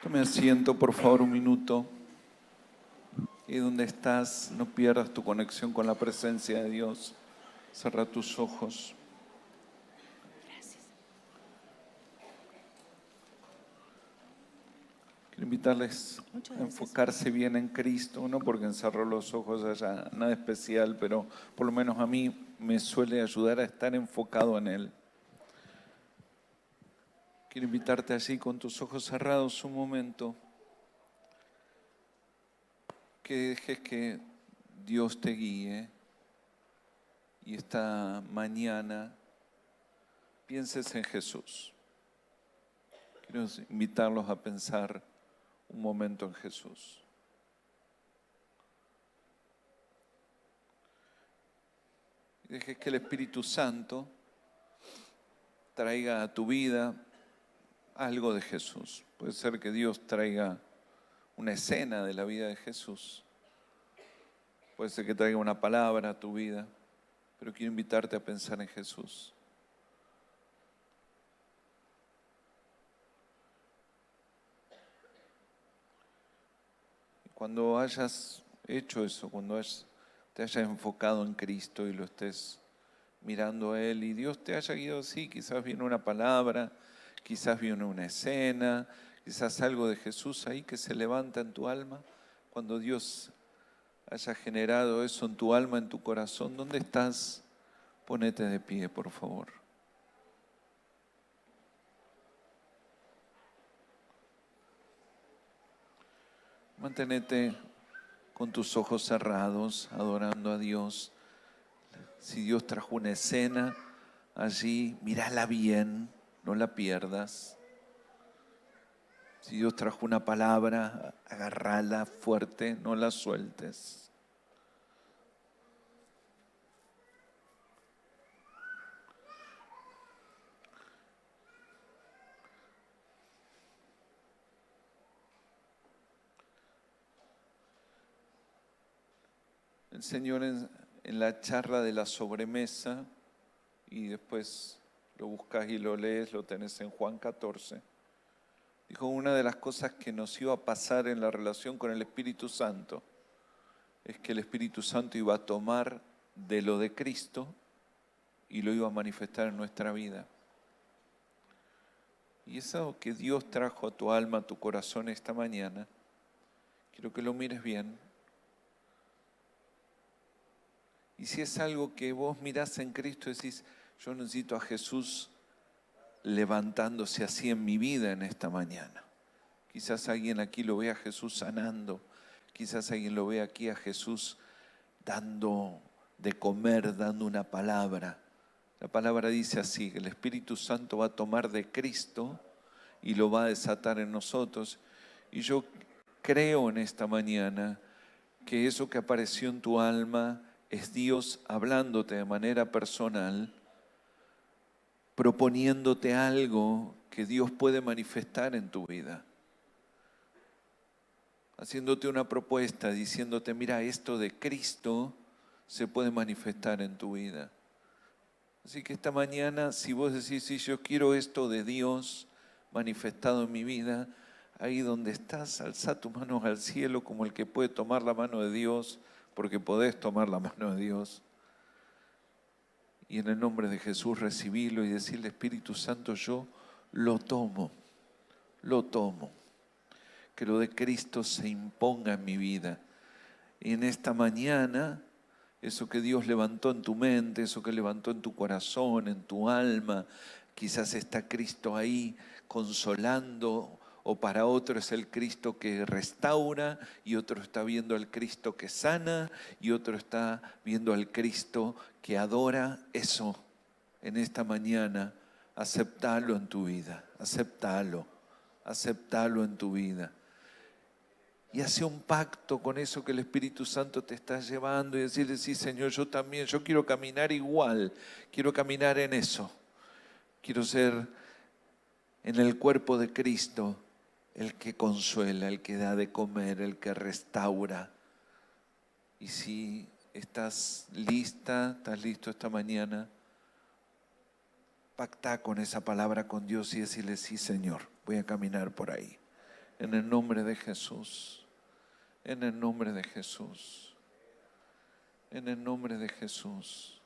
Tome asiento, por favor, un minuto. Y donde estás, no pierdas tu conexión con la presencia de Dios. Cerra tus ojos. Quiero invitarles a enfocarse bien en Cristo, no porque encerró los ojos haya nada especial, pero por lo menos a mí me suele ayudar a estar enfocado en Él. Quiero invitarte allí con tus ojos cerrados un momento, que dejes que Dios te guíe y esta mañana pienses en Jesús. Quiero invitarlos a pensar un momento en Jesús. Y dejes que el Espíritu Santo traiga a tu vida algo de Jesús. Puede ser que Dios traiga una escena de la vida de Jesús. Puede ser que traiga una palabra a tu vida, pero quiero invitarte a pensar en Jesús. Cuando hayas hecho eso, cuando te hayas enfocado en Cristo y lo estés mirando a Él y Dios te haya guiado así, quizás viene una palabra, quizás viene una escena, quizás algo de Jesús ahí que se levanta en tu alma. Cuando Dios haya generado eso en tu alma, en tu corazón, ¿dónde estás? Ponete de pie, por favor. Manténete con tus ojos cerrados, adorando a Dios. Si Dios trajo una escena allí, mírala bien, no la pierdas. Si Dios trajo una palabra, agárrala fuerte, no la sueltes. El Señor en la charla de la sobremesa, y después lo buscas y lo lees, lo tenés en Juan 14, dijo una de las cosas que nos iba a pasar en la relación con el Espíritu Santo es que el Espíritu Santo iba a tomar de lo de Cristo y lo iba a manifestar en nuestra vida. Y eso que Dios trajo a tu alma, a tu corazón esta mañana, quiero que lo mires bien. Y si es algo que vos mirás en Cristo y decís, yo necesito a Jesús levantándose así en mi vida en esta mañana. Quizás alguien aquí lo vea a Jesús sanando, quizás alguien lo vea aquí a Jesús dando de comer, dando una palabra. La palabra dice así, que el Espíritu Santo va a tomar de Cristo y lo va a desatar en nosotros. Y yo creo en esta mañana que eso que apareció en tu alma es Dios hablándote de manera personal, proponiéndote algo que Dios puede manifestar en tu vida. Haciéndote una propuesta, diciéndote, mira, esto de Cristo se puede manifestar en tu vida. Así que esta mañana, si vos decís, sí, yo quiero esto de Dios manifestado en mi vida, ahí donde estás, alza tus manos al cielo como el que puede tomar la mano de Dios, porque podés tomar la mano de Dios. Y en el nombre de Jesús recibirlo y decirle, Espíritu Santo, yo lo tomo. Que lo de Cristo se imponga en mi vida. Y en esta mañana, eso que Dios levantó en tu mente, eso que levantó en tu corazón, en tu alma, quizás está Cristo ahí consolando, o para otro es el Cristo que restaura, y otro está viendo al Cristo que sana, y otro está viendo al Cristo que adora. Eso, en esta mañana, aceptalo en tu vida, aceptalo en tu vida. Y hace un pacto con eso que el Espíritu Santo te está llevando y decirle, sí, Señor, yo también, yo quiero caminar igual, quiero caminar en eso. Quiero ser en el cuerpo de Cristo el que consuela, el que da de comer, el que restaura. Y si estás lista, estás listo esta mañana, pacta con esa palabra con Dios y decirle, sí, Señor, voy a caminar por ahí. En el nombre de Jesús. En el nombre de Jesús. En el nombre de Jesús.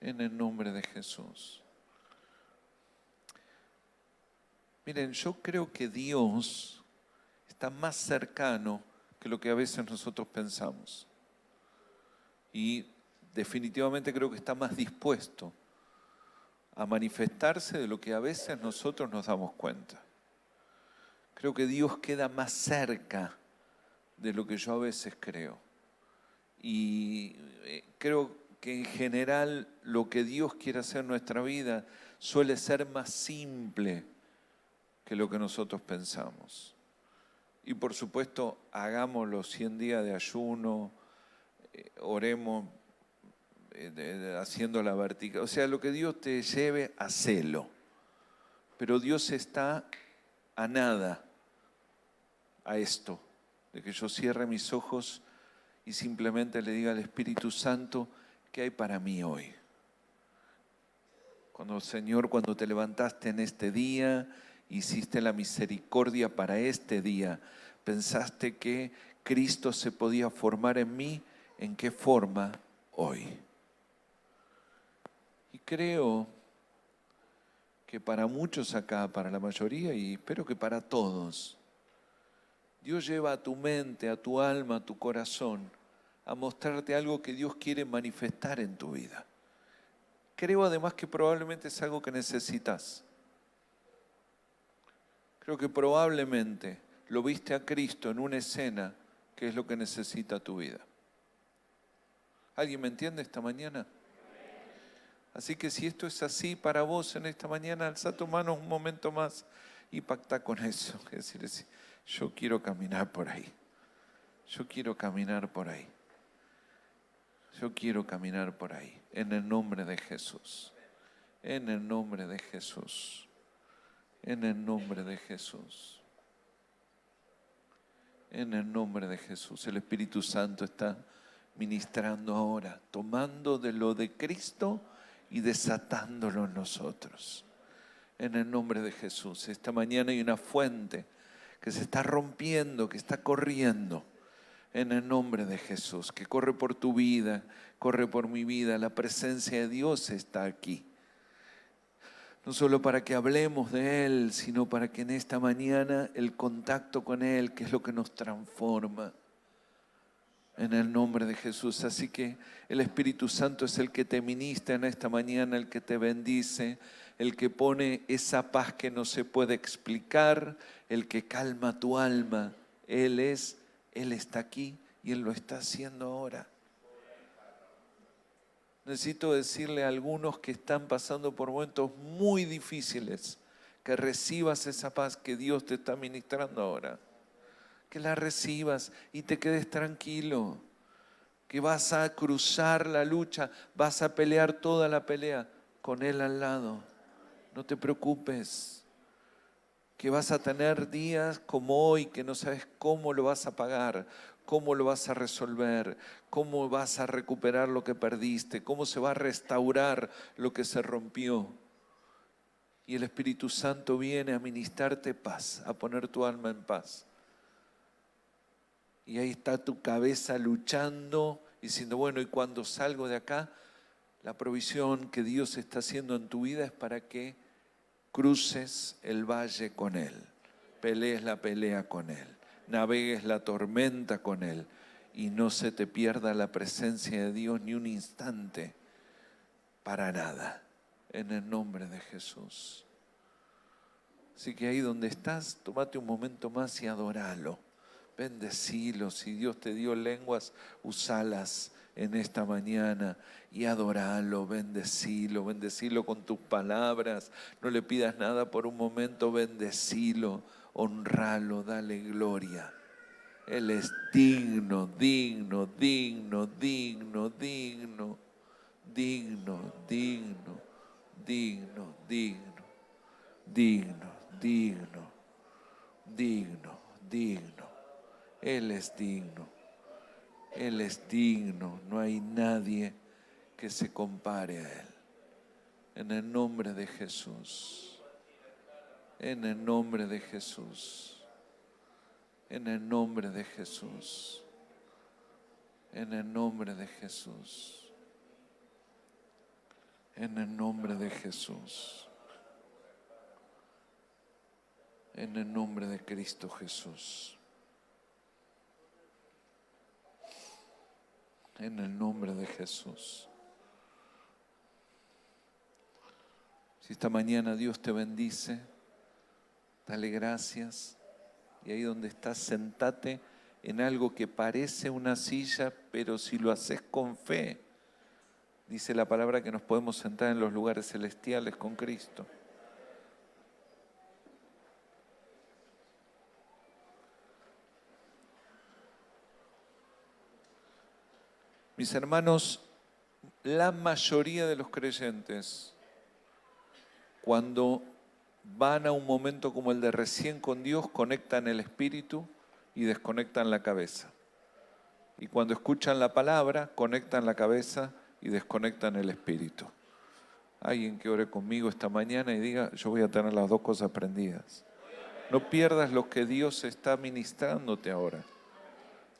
En el nombre de Jesús. Miren, yo creo que Dios está más cercano que lo que a veces nosotros pensamos. Y definitivamente creo que está más dispuesto a manifestarse de lo que a veces nosotros nos damos cuenta. Creo que Dios queda más cerca de lo que yo a veces creo. Y creo que en general lo que Dios quiere hacer en nuestra vida suele ser más simple que lo que nosotros pensamos. Y por supuesto, hagamos los 100 días de ayuno, oremos haciendo la vertical. O sea, lo que Dios te lleve, hacelo. Pero Dios está a nada a esto, de que yo cierre mis ojos y simplemente le diga al Espíritu Santo, ¿qué hay para mí hoy? Señor, cuando te levantaste en este día, hiciste la misericordia para este día, pensaste que Cristo se podía formar en mí, ¿en qué forma hoy? Y creo que para muchos acá, para la mayoría y espero que para todos, Dios lleva a tu mente, a tu alma, a tu corazón, a mostrarte algo que Dios quiere manifestar en tu vida. Creo además que probablemente es algo que necesitas. Creo que probablemente lo viste a Cristo en una escena que es lo que necesita tu vida. ¿Alguien me entiende esta mañana? Así que si esto es así para vos en esta mañana, alza tu mano un momento más y pacta con eso. Es decir, yo quiero caminar por ahí. Yo quiero caminar por ahí. Yo quiero caminar por ahí. En el nombre de Jesús. En el nombre de Jesús. En el nombre de Jesús. En el nombre de Jesús. El Espíritu Santo está ministrando ahora, tomando de lo de Cristo y desatándolo en nosotros. En el nombre de Jesús. Esta mañana hay una fuente que se está rompiendo, que está corriendo. En el nombre de Jesús, que corre por tu vida, corre por mi vida. La presencia de Dios está aquí. No solo para que hablemos de Él, sino para que en esta mañana el contacto con Él, que es lo que nos transforma. En el nombre de Jesús. Así que el Espíritu Santo es el que te ministra en esta mañana, el que te bendice, el que pone esa paz que no se puede explicar, el que calma tu alma. Él está aquí y Él lo está haciendo ahora. Necesito decirle a algunos que están pasando por momentos muy difíciles que recibas esa paz que Dios te está ministrando ahora. Que la recibas y te quedes tranquilo, que vas a cruzar la lucha, vas a pelear toda la pelea con Él al lado. No te preocupes, que vas a tener días como hoy que no sabes cómo lo vas a pagar, cómo lo vas a resolver, cómo vas a recuperar lo que perdiste, cómo se va a restaurar lo que se rompió. Y el Espíritu Santo viene a ministrarte paz, a poner tu alma en paz. Y ahí está tu cabeza luchando, diciendo, bueno, y cuando salgo de acá, la provisión que Dios está haciendo en tu vida es para que cruces el valle con Él, pelees la pelea con Él, navegues la tormenta con Él y no se te pierda la presencia de Dios ni un instante, para nada, en el nombre de Jesús. Así que ahí donde estás, tómate un momento más y adóralo. Bendecilo, si Dios te dio lenguas, usalas en esta mañana y adoralo, bendecilo con tus palabras. No le pidas nada por un momento, bendecilo, honralo, dale gloria. Él es digno, digno, digno, digno, digno, digno, digno, digno, digno, digno, digno, digno, digno. Él es digno, Él es digno, no hay nadie que se compare a Él. En el nombre de Jesús, En el nombre de Jesús. En el nombre de Jesús. En el nombre de Jesús. En el nombre de Jesús. En el nombre de Cristo Jesús. En el nombre de Jesús. Si esta mañana Dios te bendice, dale gracias. Y ahí donde estás, sentate en algo que parece una silla, pero si lo haces con fe, dice la palabra que nos podemos sentar en los lugares celestiales con Cristo. Mis hermanos, la mayoría de los creyentes, cuando van a un momento como el de recién con Dios, conectan el espíritu y desconectan la cabeza. Y cuando escuchan la palabra, conectan la cabeza y desconectan el espíritu. Alguien que ore conmigo esta mañana y diga, yo voy a tener las dos cosas prendidas. No pierdas lo que Dios está ministrándote ahora.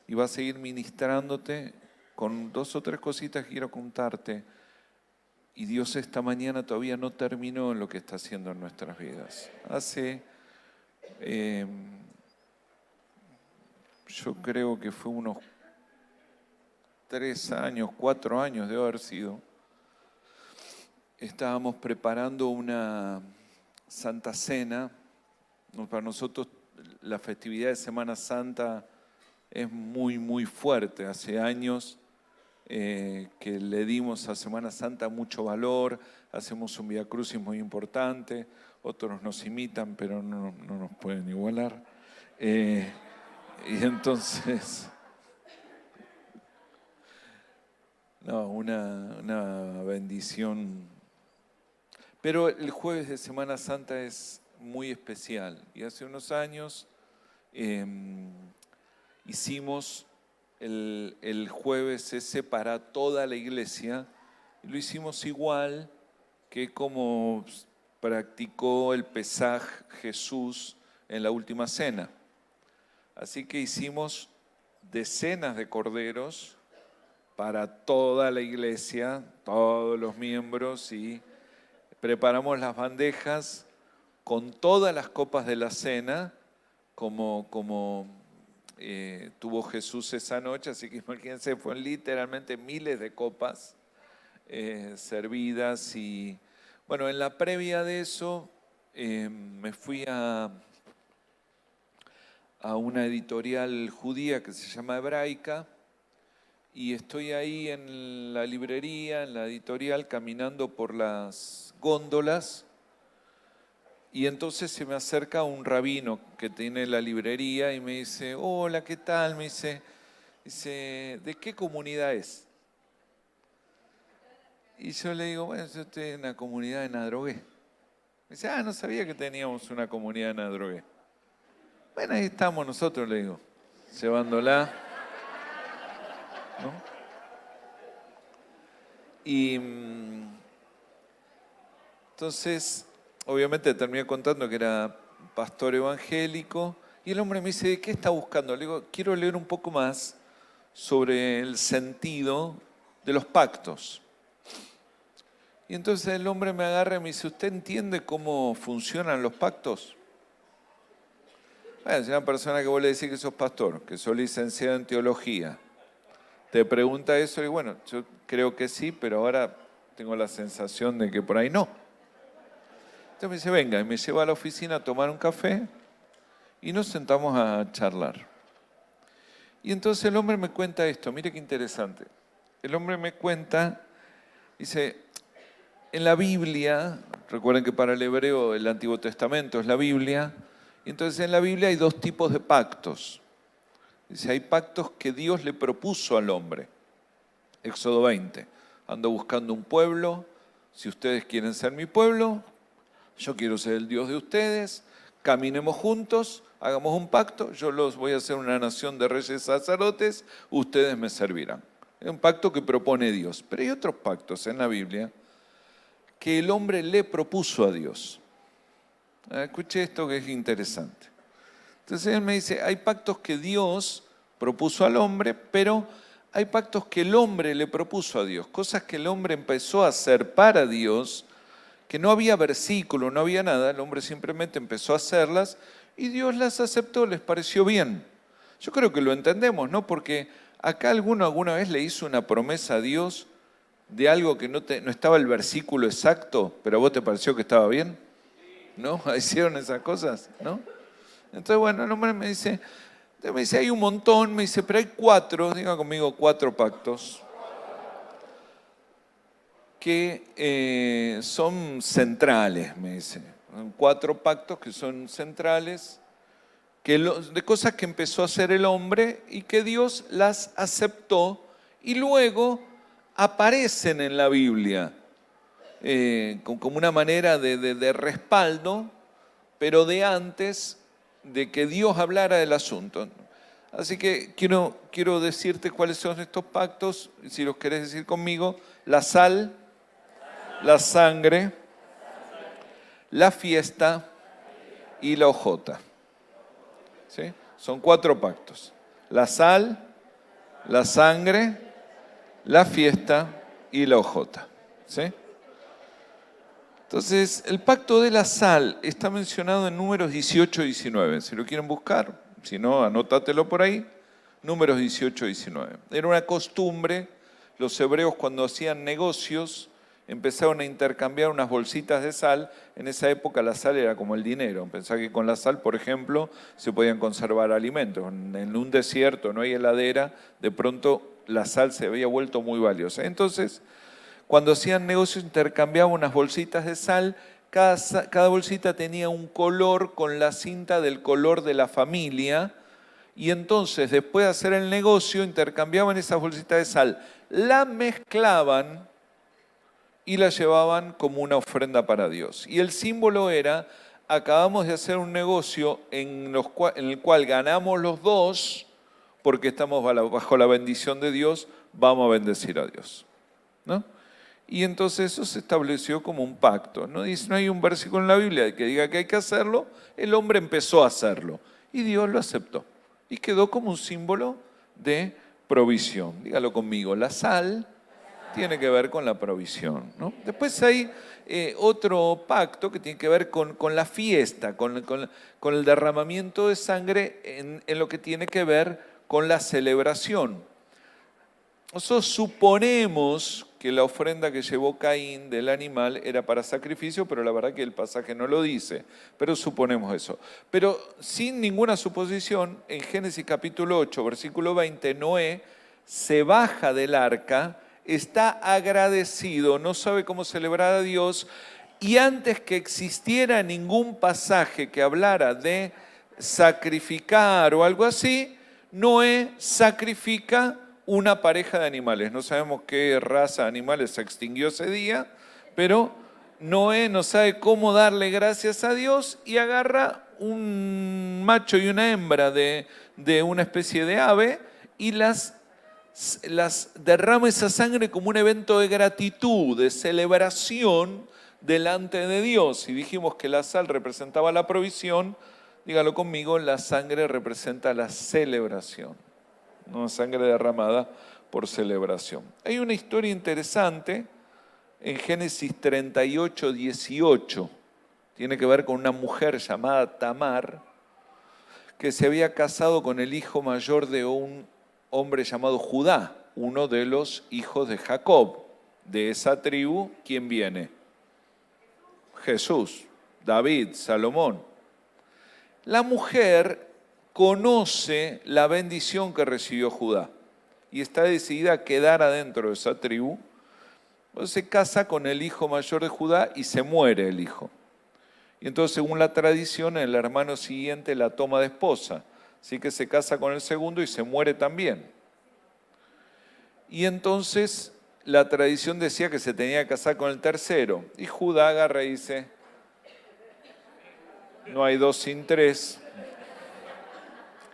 Y va a seguir ministrándote con 2 o 3 cositas que quiero contarte. Y Dios esta mañana todavía no terminó en lo que está haciendo en nuestras vidas. Hace, yo creo que fue unos 3 años, 4 años debe haber sido, estábamos preparando una Santa Cena. Para nosotros la festividad de Semana Santa es muy, muy fuerte. Hace años que le dimos a Semana Santa mucho valor, hacemos un Vía Crucis muy importante, otros nos imitan, pero no nos pueden igualar. Y entonces, una bendición. Pero el jueves de Semana Santa es muy especial. Y hace unos años hicimos el jueves ese para toda la iglesia. Y lo hicimos igual que como practicó el Pesaj Jesús en la última cena. Así que hicimos decenas de corderos para toda la iglesia, todos los miembros, y preparamos las bandejas con todas las copas de la cena, como tuvo Jesús esa noche. Así que imagínense, fueron literalmente miles de copas servidas. Y bueno, en la previa de eso me fui a una editorial judía que se llama Hebraica, y estoy ahí en la librería, en la editorial, caminando por las góndolas, y entonces se me acerca un rabino que tiene la librería y me dice, hola, ¿qué tal? Me dice, ¿de qué comunidad es? Y yo le digo, bueno, yo estoy en la comunidad de Nadrogué. Me dice, no sabía que teníamos una comunidad de Nadrogué. Bueno, ahí estamos nosotros, le digo, llevándola, ¿no? Y entonces, obviamente terminé contando que era pastor evangélico, y el hombre me dice, ¿de qué está buscando? Le digo, quiero leer un poco más sobre el sentido de los pactos. Y entonces el hombre me agarra y me dice, ¿usted entiende cómo funcionan los pactos? Bueno, si una persona que vos le decís que sos pastor, que sos licenciado en teología, te pregunta eso, y bueno, yo creo que sí, pero ahora tengo la sensación de que por ahí no. Entonces me dice, venga, y me lleva a la oficina a tomar un café y nos sentamos a charlar. Y entonces el hombre me cuenta esto, mire qué interesante. El hombre me cuenta, dice, en la Biblia, recuerden que para el hebreo el Antiguo Testamento es la Biblia, y entonces en la Biblia hay 2 tipos de pactos. Dice, hay pactos que Dios le propuso al hombre. Éxodo 20, ando buscando un pueblo, si ustedes quieren ser mi pueblo, yo quiero ser el Dios de ustedes, caminemos juntos, hagamos un pacto, yo los voy a hacer una nación de reyes y sacerdotes, ustedes me servirán. Es un pacto que propone Dios. Pero hay otros pactos en la Biblia que el hombre le propuso a Dios. Escuche esto que es interesante. Entonces él me dice, hay pactos que Dios propuso al hombre, pero hay pactos que el hombre le propuso a Dios, cosas que el hombre empezó a hacer para Dios, que no había versículo, no había nada, el hombre simplemente empezó a hacerlas y Dios las aceptó, les pareció bien. Yo creo que lo entendemos, ¿no? Porque acá alguno alguna vez le hizo una promesa a Dios de algo que no estaba el versículo exacto, pero a vos te pareció que estaba bien, ¿no? Hicieron esas cosas, ¿no? Entonces, bueno, el hombre me dice, hay un montón, me dice, pero hay 4, diga conmigo 4 pactos que son centrales, me dice. 4 pactos que son centrales, de cosas que empezó a hacer el hombre y que Dios las aceptó y luego aparecen en la Biblia como una manera de respaldo, pero de antes de que Dios hablara del asunto. Así que quiero decirte cuáles son estos pactos, si los querés decir conmigo: la sal, la sangre, la fiesta y la hojota. ¿Sí? Son 4 pactos: la sal, la sangre, la fiesta y la hojota. ¿Sí? Entonces, el pacto de la sal está mencionado en Números 18 y 19. Si lo quieren buscar, si no, anótatelo por ahí. Números 18 y 19. Era una costumbre, los hebreos cuando hacían negocios empezaron a intercambiar unas bolsitas de sal. En esa época la sal era como el dinero. Pensaba que con la sal, por ejemplo, se podían conservar alimentos. En un desierto no hay heladera, de pronto la sal se había vuelto muy valiosa. Entonces, cuando hacían negocios intercambiaban unas bolsitas de sal, cada bolsita tenía un color con la cinta del color de la familia, y entonces después de hacer el negocio intercambiaban esas bolsitas de sal, la mezclaban y la llevaban como una ofrenda para Dios. Y el símbolo era, acabamos de hacer un negocio en el cual ganamos los dos, porque estamos bajo la bendición de Dios, vamos a bendecir a Dios, ¿no? Y entonces eso se estableció como un pacto. No hay un versículo en la Biblia que diga que hay que hacerlo, el hombre empezó a hacerlo y Dios lo aceptó. Y quedó como un símbolo de provisión. Dígalo conmigo, la sal tiene que ver con la provisión, ¿no? Después hay otro pacto que tiene que ver con la fiesta, con el derramamiento de sangre en lo que tiene que ver con la celebración. Nosotros suponemos que la ofrenda que llevó Caín del animal era para sacrificio, pero la verdad que el pasaje no lo dice, pero suponemos eso. Pero sin ninguna suposición, en Génesis capítulo 8, versículo 20, Noé se baja del arca, está agradecido, no sabe cómo celebrar a Dios, y antes que existiera ningún pasaje que hablara de sacrificar o algo así, Noé sacrifica una pareja de animales. No sabemos qué raza de animales se extinguió ese día, pero Noé no sabe cómo darle gracias a Dios y agarra un macho y una hembra de una especie de ave y las derrama esa sangre como un evento de gratitud, de celebración delante de Dios. Y dijimos que la sal representaba la provisión, dígalo conmigo, la sangre representa la celebración. No sangre derramada por celebración. Hay una historia interesante en Génesis 38, 18. Tiene que ver con una mujer llamada Tamar, que se había casado con el hijo mayor de un hombre llamado Judá, uno de los hijos de Jacob. De esa tribu, ¿quién viene? Jesús, David, Salomón. La mujer conoce la bendición que recibió Judá y está decidida a quedar adentro de esa tribu. Entonces se casa con el hijo mayor de Judá y se muere el hijo. Y entonces, según la tradición, el hermano siguiente la toma de esposa. Así que se casa con el segundo y se muere también. Y entonces la tradición decía que se tenía que casar con el tercero. Y Judá agarra y dice, no hay 2 sin 3.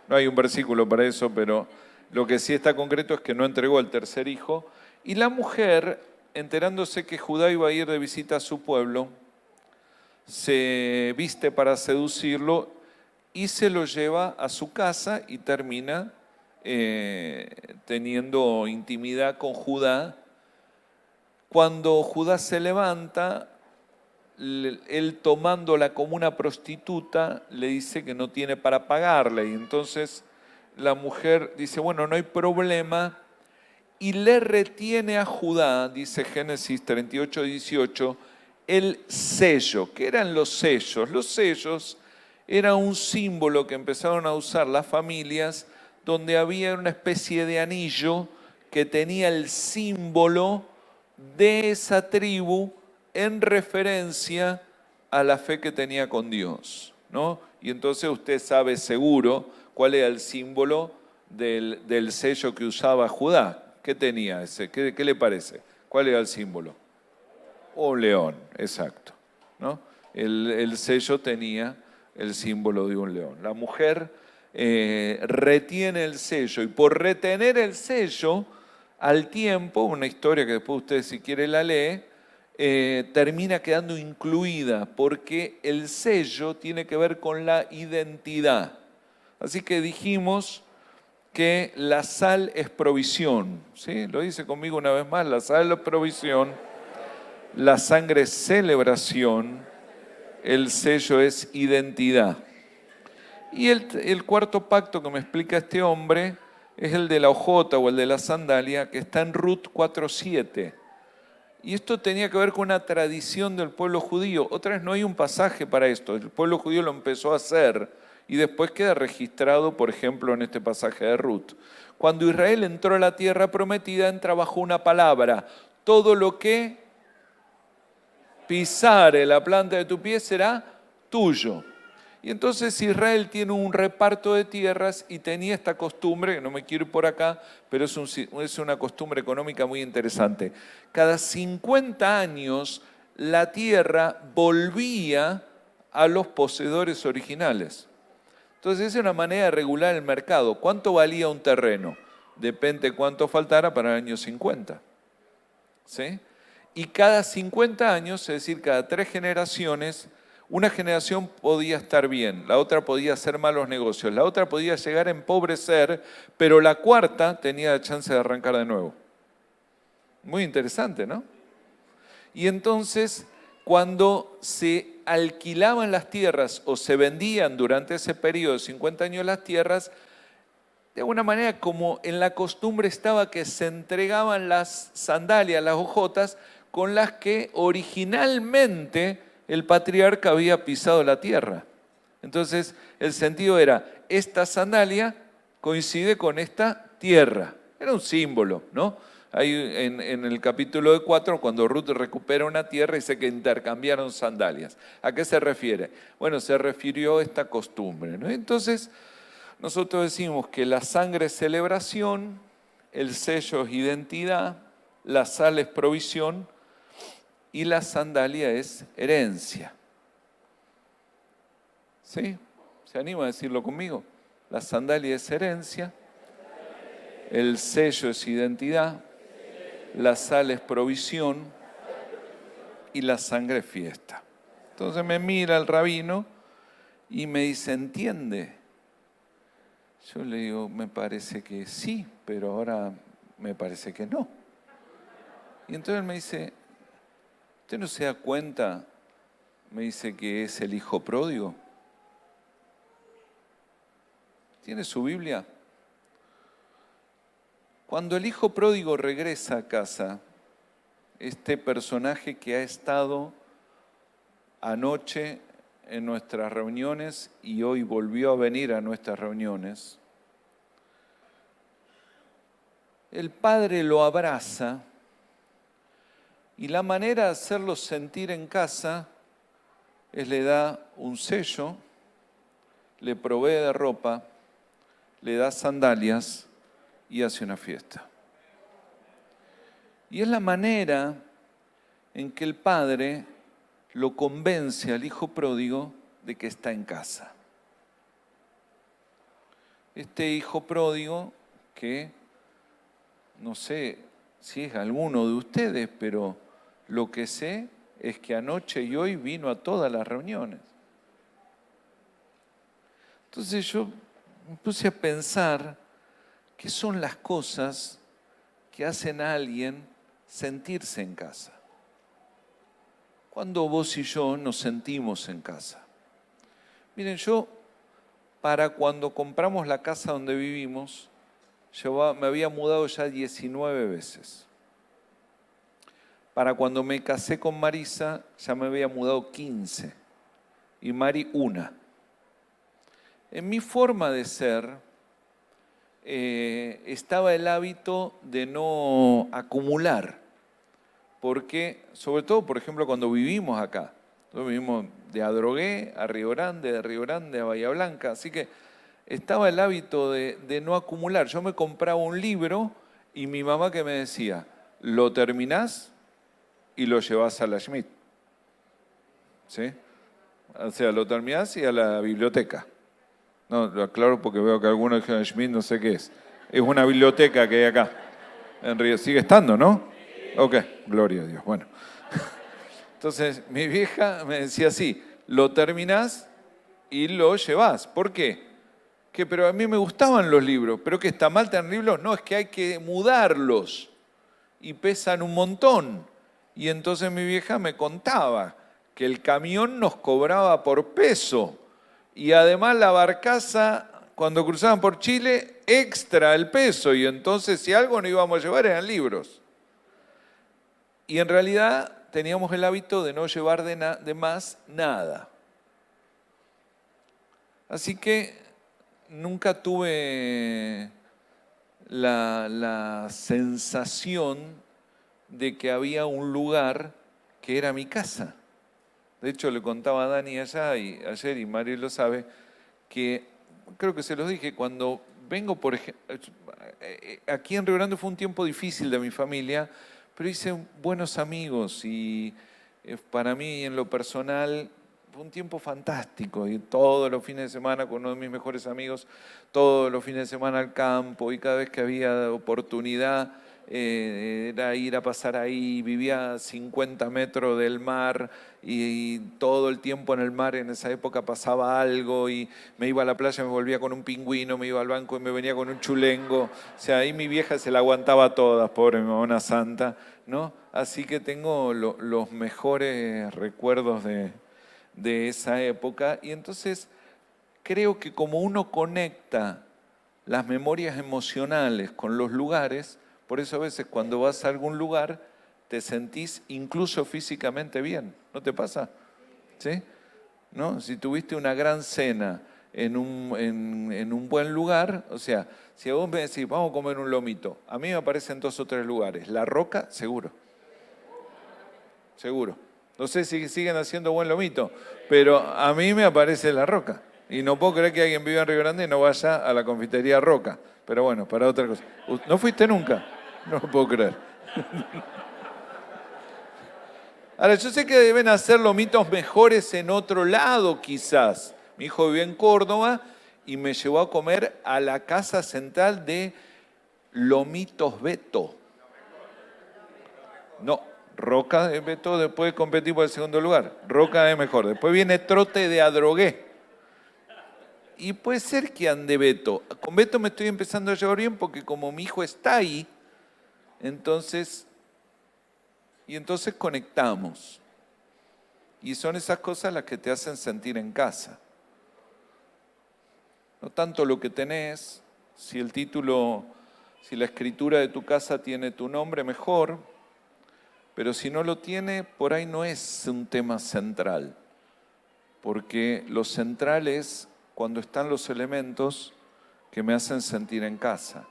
No hay un versículo para eso, pero lo que sí está concreto es que no entregó al tercer hijo. Y la mujer, enterándose que Judá iba a ir de visita a su pueblo, se viste para seducirlo y se lo lleva a su casa y termina teniendo intimidad con Judá. Cuando Judá se levanta, él tomándola como una prostituta, le dice que no tiene para pagarle. Y entonces la mujer dice, bueno, no hay problema, y le retiene a Judá, dice Génesis 38, 18, el sello. ¿Qué eran los sellos? Los sellos era un símbolo que empezaron a usar las familias, donde había una especie de anillo que tenía el símbolo de esa tribu en referencia a la fe que tenía con Dios, ¿no? Y entonces usted sabe seguro cuál era el símbolo del sello que usaba Judá. ¿Qué tenía ese? ¿Qué le parece? ¿Cuál era el símbolo? Un león, exacto, ¿no? El sello tenía el símbolo de un león. La mujer retiene el sello, y por retener el sello, al tiempo, una historia que después usted si quiere la lee, termina quedando incluida, porque el sello tiene que ver con la identidad. Así que dijimos que la sal es provisión, ¿sí? Lo dice conmigo una vez más, la sal es provisión, la sangre es celebración, el sello es identidad. Y el cuarto pacto que me explica este hombre es el de la hojota o el de la sandalia, que está en Ruth 4:7. Y esto tenía que ver con una tradición del pueblo judío. Otra vez, no hay un pasaje para esto. El pueblo judío lo empezó a hacer y después queda registrado, por ejemplo, en este pasaje de Ruth. Cuando Israel entró a la tierra prometida, entra bajo una palabra: todo lo que pisare la planta de tu pie será tuyo. Y entonces Israel tiene un reparto de tierras y tenía esta costumbre, que no me quiero ir por acá, pero es una costumbre económica muy interesante. Cada 50 años la tierra volvía a los poseedores originales. Entonces esa es una manera de regular el mercado. ¿Cuánto valía un terreno? Depende cuánto faltara para el año 50. ¿Sí? Y cada 50 años, es decir, cada 3 generaciones, una generación podía estar bien, la otra podía hacer malos negocios, la otra podía llegar a empobrecer, pero la cuarta tenía la chance de arrancar de nuevo. Muy interesante, ¿no? Y entonces, cuando se alquilaban las tierras o se vendían durante ese periodo de 50 años las tierras, de alguna manera, como en la costumbre estaba que se entregaban las sandalias, las hojotas, con las que originalmente el patriarca había pisado la tierra. Entonces, el sentido era, esta sandalia coincide con esta tierra. Era un símbolo, ¿no? Ahí en el capítulo 4, cuando Ruth recupera una tierra, dice que intercambiaron sandalias. ¿A qué se refiere? Bueno, se refirió a esta costumbre, ¿no? Entonces, nosotros decimos que la sangre es celebración, el sello es identidad, la sal es provisión y la sandalia es herencia. ¿Sí? ¿Se anima a decirlo conmigo? La sandalia es herencia, el sello es identidad, la sal es provisión y la sangre es fiesta. Entonces me mira el rabino y me dice, ¿entiende? Yo le digo, me parece que sí, pero ahora me parece que no. Y entonces él me dice, ¿usted no se da cuenta? Me dice que es el hijo pródigo. ¿Tiene su Biblia? Cuando el hijo pródigo regresa a casa, este personaje que ha estado anoche en nuestras reuniones y hoy volvió a venir a nuestras reuniones, el padre lo abraza y la manera de hacerlo sentir en casa es le da un sello, le provee de ropa, le da sandalias y hace una fiesta. Y es la manera en que el padre lo convence al hijo pródigo de que está en casa. Este hijo pródigo que, no sé si es alguno de ustedes, pero lo que sé es que anoche y hoy vino a todas las reuniones. Entonces yo me puse a pensar qué son las cosas que hacen a alguien sentirse en casa. ¿Cuándo vos y yo nos sentimos en casa? Miren, yo para cuando compramos la casa donde vivimos, me había mudado ya 19 veces. Para cuando me casé con Marisa, ya me había mudado 15. Y Mari, 1. En mi forma de ser, estaba el hábito de no acumular. Porque, sobre todo, por ejemplo, cuando vivimos acá. Nosotros vivimos de Adrogué a Río Grande, de Río Grande a Bahía Blanca. Así que estaba el hábito de no acumular. Yo me compraba un libro y mi mamá que me decía, lo terminás y lo llevás a la Schmidt. ¿Sí? O sea, lo terminás y a la biblioteca. No, lo aclaro porque veo que algunos dijeron Schmidt, no sé qué es. Es una biblioteca que hay acá. En Río. Sigue estando, ¿no? Ok, gloria a Dios. Bueno. Entonces, mi vieja me decía así, lo terminás y lo llevás. ¿Por qué? Pero a mí me gustaban los libros. ¿Pero que está mal tener libros? No, es que hay que mudarlos. Y pesan un montón. Y entonces mi vieja me contaba que el camión nos cobraba por peso. Y además la barcaza, cuando cruzaban por Chile, extra el peso. Y entonces si algo no íbamos a llevar eran libros. Y en realidad teníamos el hábito de no llevar de más nada. Así que nunca tuve la sensación de que había un lugar que era mi casa. De hecho, le contaba a Dani ayer, y Mario lo sabe, que creo que se los dije, cuando vengo, por ejemplo, aquí en Río Grande fue un tiempo difícil de mi familia, pero hice buenos amigos y para mí en lo personal fue un tiempo fantástico. Y todos los fines de semana con uno de mis mejores amigos, todos los fines de semana al campo y cada vez que había oportunidad era ir a pasar ahí. Vivía a 50 metros del mar y todo el tiempo en el mar en esa época pasaba algo y me iba a la playa, me volvía con un pingüino, me iba al banco y me venía con un chulengo. O sea, ahí mi vieja se la aguantaba todas, pobre mi mamá santa, ¿no? Así que tengo los mejores recuerdos de esa época. Y entonces creo que como uno conecta las memorias emocionales con los lugares, por eso a veces cuando vas a algún lugar te sentís incluso físicamente bien. ¿No te pasa? ¿Sí? ¿No? Si tuviste una gran cena en un buen lugar, o sea, si vos me decís, vamos a comer un lomito, a mí me aparecen 2 o 3 lugares. La Roca, seguro. Seguro. No sé si siguen haciendo buen lomito, pero a mí me aparece La Roca. Y no puedo creer que alguien viva en Río Grande y no vaya a la confitería Roca. Pero bueno, para otra cosa. ¿No fuiste nunca? No lo puedo creer. Ahora, yo sé que deben hacer lomitos mejores en otro lado quizás. Mi hijo vive en Córdoba y me llevó a comer a la casa central de Lomitos Beto. No, Roca de Beto después competir por el segundo lugar. Roca es mejor. Después viene Trote de Adrogué. Y puede ser que ande Beto. Con Beto me estoy empezando a llevar bien porque como mi hijo está ahí, entonces conectamos. Y son esas cosas las que te hacen sentir en casa. No tanto lo que tenés, si el título, si la escritura de tu casa tiene tu nombre, mejor. Pero si no lo tiene, por ahí no es un tema central. Porque lo central es cuando están los elementos que me hacen sentir en casa.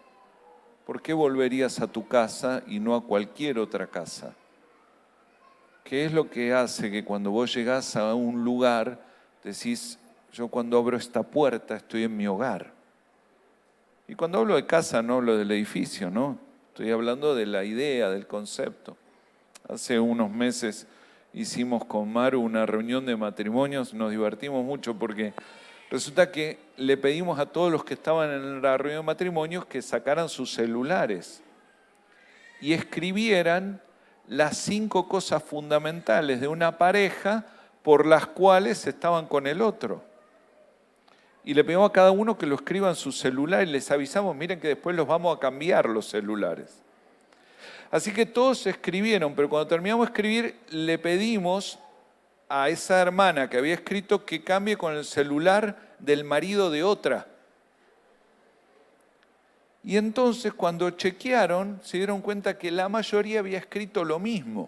¿Por qué volverías a tu casa y no a cualquier otra casa? ¿Qué es lo que hace que cuando vos llegás a un lugar decís, yo cuando abro esta puerta estoy en mi hogar? Y cuando hablo de casa no hablo del edificio, ¿no? Estoy hablando de la idea, del concepto. Hace unos meses hicimos con Maru una reunión de matrimonios, nos divertimos mucho porque resulta que le pedimos a todos los que estaban en la reunión de matrimonios que sacaran sus celulares y escribieran las 5 cosas fundamentales de una pareja por las cuales estaban con el otro. Y le pedimos a cada uno que lo escriba en su celular y les avisamos, miren que después los vamos a cambiar los celulares. Así que todos escribieron, pero cuando terminamos de escribir le pedimos a esa hermana que había escrito que cambie con el celular del marido de otra. Y entonces cuando chequearon se dieron cuenta que la mayoría había escrito lo mismo.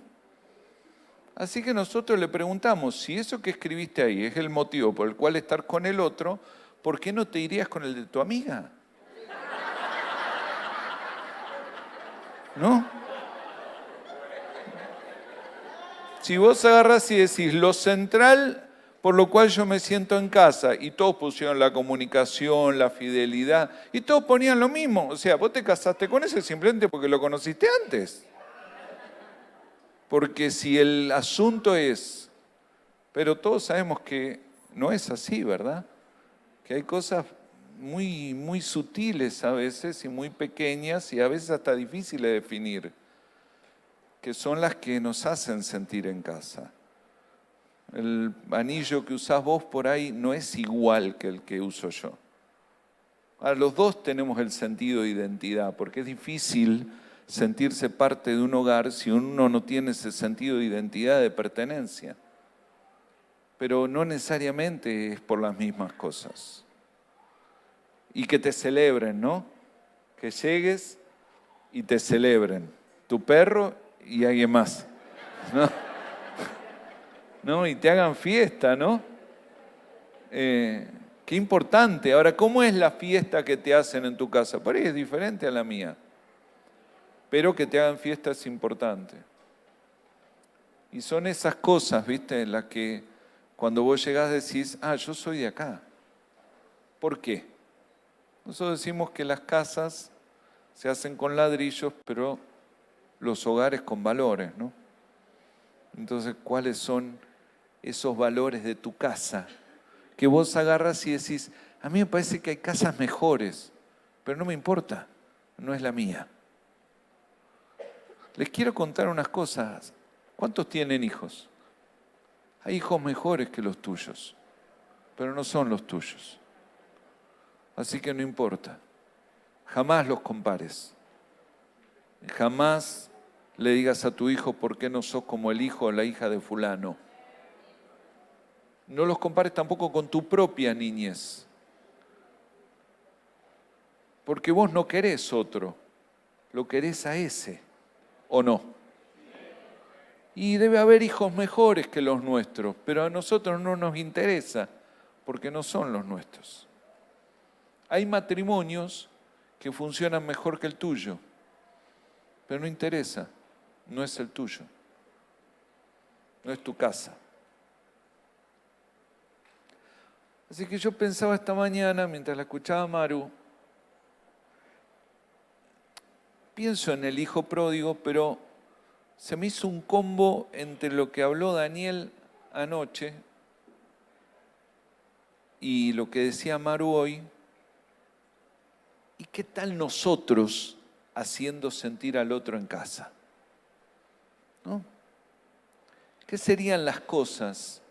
Así que nosotros le preguntamos, si eso que escribiste ahí es el motivo por el cual estar con el otro, ¿por qué no te irías con el de tu amiga? ¿No? Si vos agarrás y decís lo central por lo cual yo me siento en casa, y todos pusieron la comunicación, la fidelidad, y todos ponían lo mismo. O sea, vos te casaste con ese simplemente porque lo conociste antes. Porque si el asunto es, pero todos sabemos que no es así, ¿verdad? Que hay cosas muy, muy sutiles a veces y muy pequeñas y a veces hasta difíciles de definir, que son las que nos hacen sentir en casa. El anillo que usás vos por ahí no es igual que el que uso yo. Ahora, los dos tenemos el sentido de identidad, porque es difícil sentirse parte de un hogar si uno no tiene ese sentido de identidad, de pertenencia. Pero no necesariamente es por las mismas cosas. Y que te celebren, ¿no? Que llegues y te celebren. Tu perro y alguien más, ¿no? ¿No? Y te hagan fiesta, ¿no? Qué importante. Ahora, ¿cómo es la fiesta que te hacen en tu casa? Por ahí es diferente a la mía. Pero que te hagan fiesta es importante. Y son esas cosas, ¿viste? En las que cuando vos llegás decís, yo soy de acá. ¿Por qué? Nosotros decimos que las casas se hacen con ladrillos, pero los hogares con valores, ¿no? Entonces, ¿cuáles son esos valores de tu casa? Que vos agarras y decís, a mí me parece que hay casas mejores, pero no me importa, no es la mía. Les quiero contar unas cosas. ¿Cuántos tienen hijos? Hay hijos mejores que los tuyos, pero no son los tuyos. Así que no importa. Jamás los compares. Jamás le digas a tu hijo por qué no sos como el hijo o la hija de fulano. No los compares tampoco con tu propia niñez. Porque vos no querés otro, lo querés a ese, ¿o no? Y debe haber hijos mejores que los nuestros, pero a nosotros no nos interesa, porque no son los nuestros. Hay matrimonios que funcionan mejor que el tuyo, pero no interesa, no es el tuyo, no es tu casa. Así que yo pensaba esta mañana, mientras la escuchaba a Maru, pienso en el hijo pródigo, pero se me hizo un combo entre lo que habló Daniel anoche y lo que decía Maru hoy. ¿Y qué tal nosotros haciendo sentir al otro en casa? ¿No? ¿Qué serían las cosas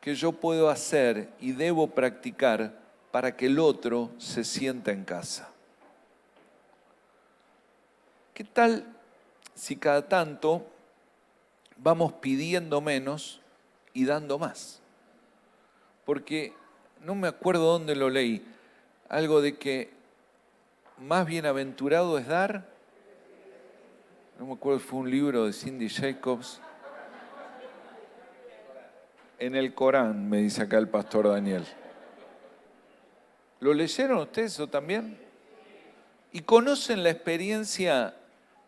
que yo puedo hacer y debo practicar para que el otro se sienta en casa? ¿Qué tal si cada tanto vamos pidiendo menos y dando más? Porque no me acuerdo dónde lo leí, algo de que más bienaventurado es dar, no me acuerdo, fue un libro de Cindy Jacobs, en el Corán, me dice acá el pastor Daniel. ¿Lo leyeron ustedes eso también? ¿Y conocen la experiencia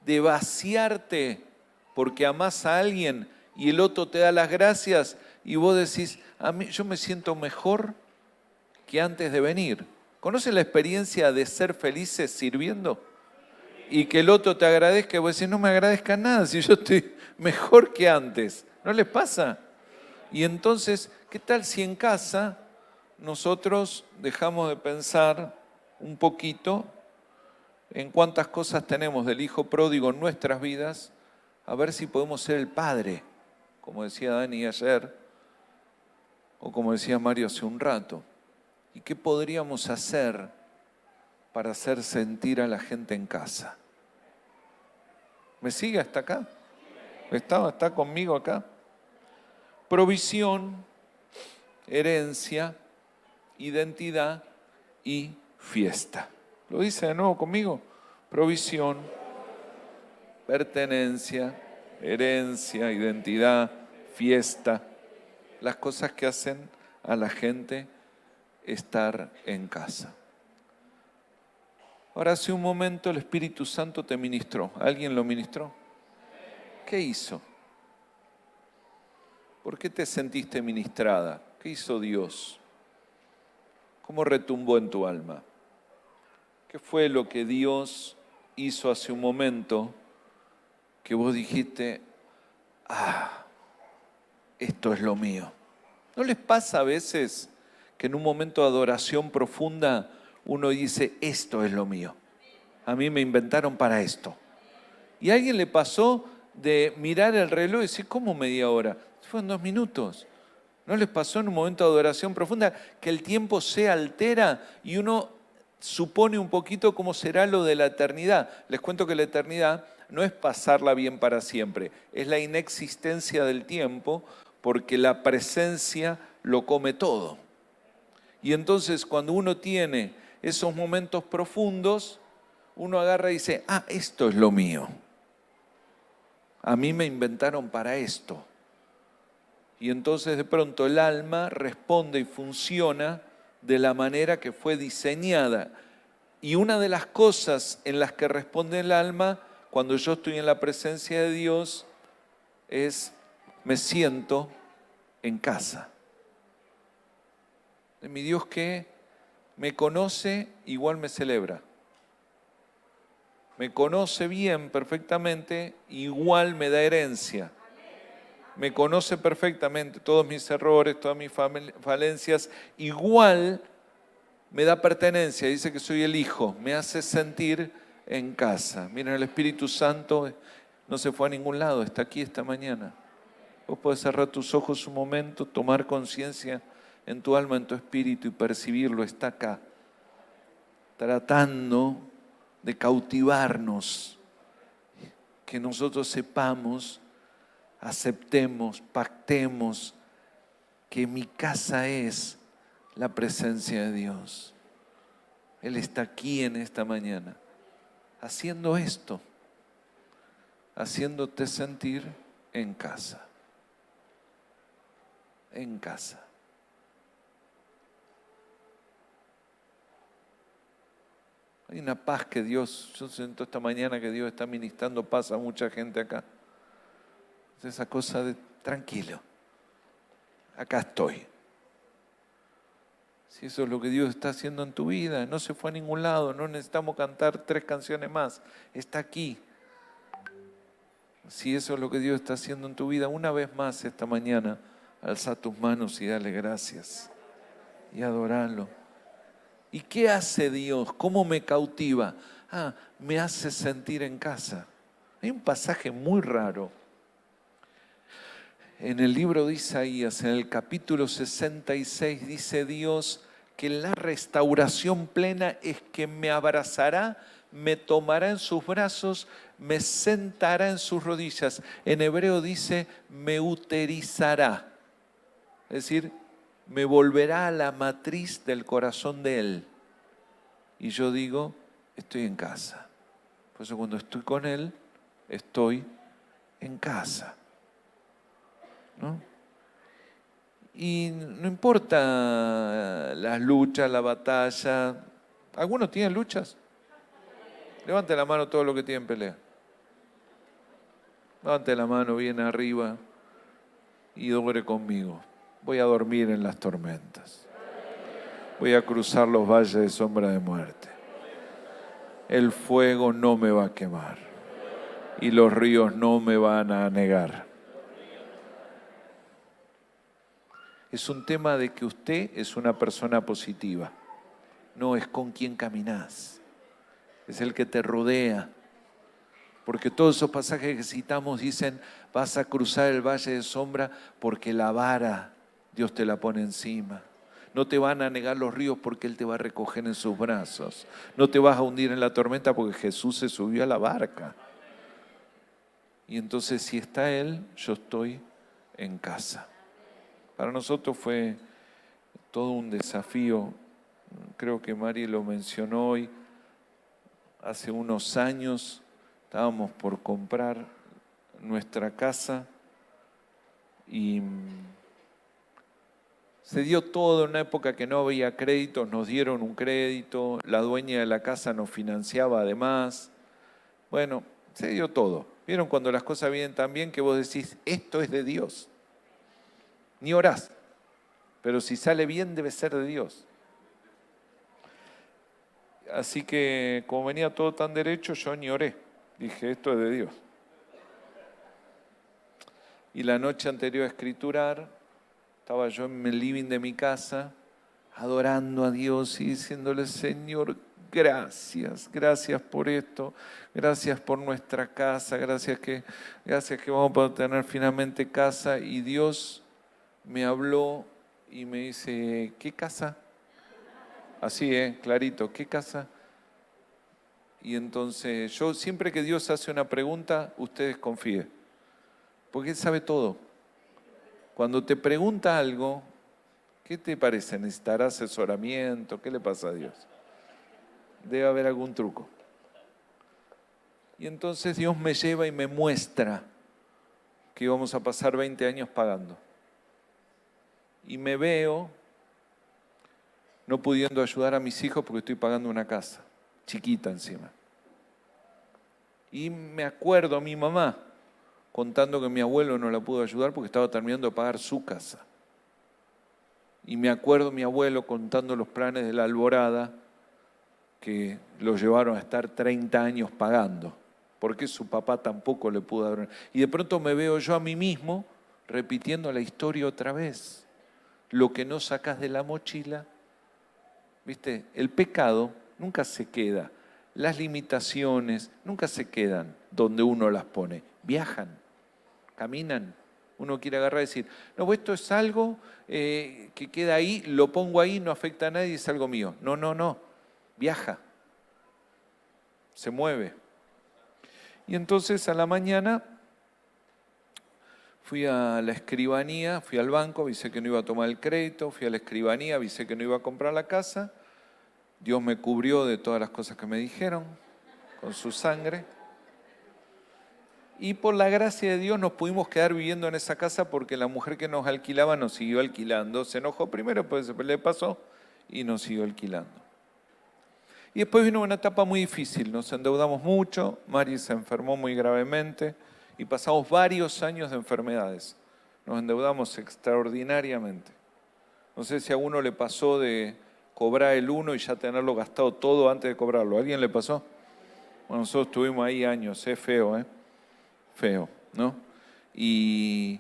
de vaciarte porque amás a alguien y el otro te da las gracias y vos decís, yo me siento mejor que antes de venir? ¿Conocen la experiencia de ser felices sirviendo? Y que el otro te agradezca y vos decís, no me agradezca nada si yo estoy mejor que antes. ¿No les pasa? Y entonces, ¿qué tal si en casa nosotros dejamos de pensar un poquito en cuántas cosas tenemos del hijo pródigo en nuestras vidas a ver si podemos ser el Padre, como decía Dani ayer, o como decía Mario hace un rato. ¿Y qué podríamos hacer para hacer sentir a la gente en casa? ¿Me sigue hasta acá? ¿Está conmigo acá? Provisión, herencia, identidad y fiesta. ¿Lo dice de nuevo conmigo? Provisión, pertenencia, herencia, identidad, fiesta. Las cosas que hacen a la gente estar en casa. Ahora, hace un momento el Espíritu Santo te ministró. ¿Alguien lo ministró? ¿Qué hizo? ¿Por qué te sentiste ministrada? ¿Qué hizo Dios? ¿Cómo retumbó en tu alma? ¿Qué fue lo que Dios hizo hace un momento que vos dijiste, esto es lo mío? ¿No les pasa a veces que en un momento de adoración profunda uno dice, esto es lo mío? A mí me inventaron para esto. ¿Y a alguien le pasó de mirar el reloj y decir, ¿cómo media hora? Fueron 2 minutos. ¿No les pasó en un momento de adoración profunda que el tiempo se altera y uno supone un poquito cómo será lo de la eternidad? Les cuento que la eternidad no es pasarla bien para siempre, es la inexistencia del tiempo porque la presencia lo come todo. Y entonces cuando uno tiene esos momentos profundos, uno agarra y dice, esto es lo mío. A mí me inventaron para esto. Y entonces de pronto el alma responde y funciona de la manera que fue diseñada. Y una de las cosas en las que responde el alma cuando yo estoy en la presencia de Dios es, me siento en casa. De mi Dios que me conoce, igual me celebra. Me conoce bien, perfectamente, igual me da herencia. Me conoce perfectamente todos mis errores, todas mis falencias, igual me da pertenencia, dice que soy el hijo, me hace sentir en casa. Miren, el Espíritu Santo no se fue a ningún lado, está aquí esta mañana. Vos podés cerrar tus ojos un momento, tomar conciencia en tu alma, en tu espíritu y percibirlo, está acá, tratando de cautivarnos, que nosotros sepamos, aceptemos, pactemos que mi casa es la presencia de Dios. Él está aquí en esta mañana, haciendo esto, haciéndote sentir en casa. En casa. Hay una paz que Dios, yo siento esta mañana que Dios está ministrando paz a mucha gente acá. Esa cosa de tranquilo, acá estoy. Si eso es lo que Dios está haciendo en tu vida, no se fue a ningún lado, no necesitamos cantar 3 canciones más, está aquí. Si eso es lo que Dios está haciendo en tu vida, una vez más esta mañana, alza tus manos y dale gracias y adoralo. ¿Y qué hace Dios? ¿Cómo me cautiva? Me hace sentir en casa. Hay un pasaje muy raro. En el libro de Isaías, en el capítulo 66, dice Dios que la restauración plena es que me abrazará, me tomará en sus brazos, me sentará en sus rodillas. En hebreo dice, me uterizará. Es decir, me volverá a la matriz del corazón de Él. Y yo digo, estoy en casa. Por eso cuando estoy con Él, estoy en casa. ¿No? Y no importa las luchas, la batalla. ¿Algunos tienen luchas? Levante la mano todos los que tienen pelea. Levante la mano bien arriba y ore conmigo. Voy a dormir en las tormentas. Voy a cruzar los valles de sombra de muerte. El fuego no me va a quemar y los ríos no me van a anegar. Es un tema de que usted es una persona positiva. No es con quien caminás. Es el que te rodea. Porque todos esos pasajes que citamos dicen, vas a cruzar el valle de sombra porque la vara Dios te la pone encima. No te van a negar los ríos porque Él te va a recoger en sus brazos. No te vas a hundir en la tormenta porque Jesús se subió a la barca. Y entonces si está Él, yo estoy en casa. Para nosotros fue todo un desafío. Creo que Mari lo mencionó hoy. Hace unos años estábamos por comprar nuestra casa y se dio todo en una época que no había créditos, nos dieron un crédito, la dueña de la casa nos financiaba además. Bueno, se dio todo. ¿Vieron cuando las cosas vienen tan bien que vos decís, esto es de Dios? Ni orás, pero si sale bien debe ser de Dios. Así que como venía todo tan derecho, yo ni oré. Dije, esto es de Dios. Y la noche anterior a escriturar, estaba yo en el living de mi casa, adorando a Dios y diciéndole, Señor, gracias, gracias por esto, gracias por nuestra casa, gracias que vamos a poder tener finalmente casa. Y Dios me habló y me dice, ¿qué casa? Así, clarito, ¿qué casa? Y entonces yo siempre que Dios hace una pregunta, ustedes confíen, porque Él sabe todo. Cuando te pregunta algo, ¿qué te parece? ¿Necesitará asesoramiento? ¿Qué le pasa a Dios? Debe haber algún truco. Y entonces Dios me lleva y me muestra que íbamos a pasar 20 años pagando. Y me veo no pudiendo ayudar a mis hijos porque estoy pagando una casa, chiquita encima. Y me acuerdo a mi mamá contando que mi abuelo no la pudo ayudar porque estaba terminando de pagar su casa. Y me acuerdo a mi abuelo contando los planes de la Alborada que lo llevaron a estar 30 años pagando, porque su papá tampoco le pudo dar. Y de pronto me veo yo a mí mismo repitiendo la historia otra vez. Lo que no sacas de la mochila, ¿viste? El pecado nunca se queda. Las limitaciones nunca se quedan donde uno las pone. Viajan, caminan. Uno quiere agarrar y decir, no, esto es algo que queda ahí, lo pongo ahí, no afecta a nadie, es algo mío. No. Viaja. Se mueve. Y entonces a la mañana fui a la escribanía, fui al banco, avisé que no iba a tomar el crédito, fui a la escribanía, avisé que no iba a comprar la casa. Dios me cubrió de todas las cosas que me dijeron, con su sangre. Y por la gracia de Dios nos pudimos quedar viviendo en esa casa porque la mujer que nos alquilaba nos siguió alquilando. Se enojó primero, pues se le pasó y nos siguió alquilando. Y después vino una etapa muy difícil, nos endeudamos mucho, Mari se enfermó muy gravemente y pasamos varios años de enfermedades. Nos endeudamos extraordinariamente. No sé si a uno le pasó de cobrar el 1 y ya tenerlo gastado todo antes de cobrarlo. ¿A alguien le pasó? Bueno, nosotros estuvimos ahí años, feo, feo, ¿no? Y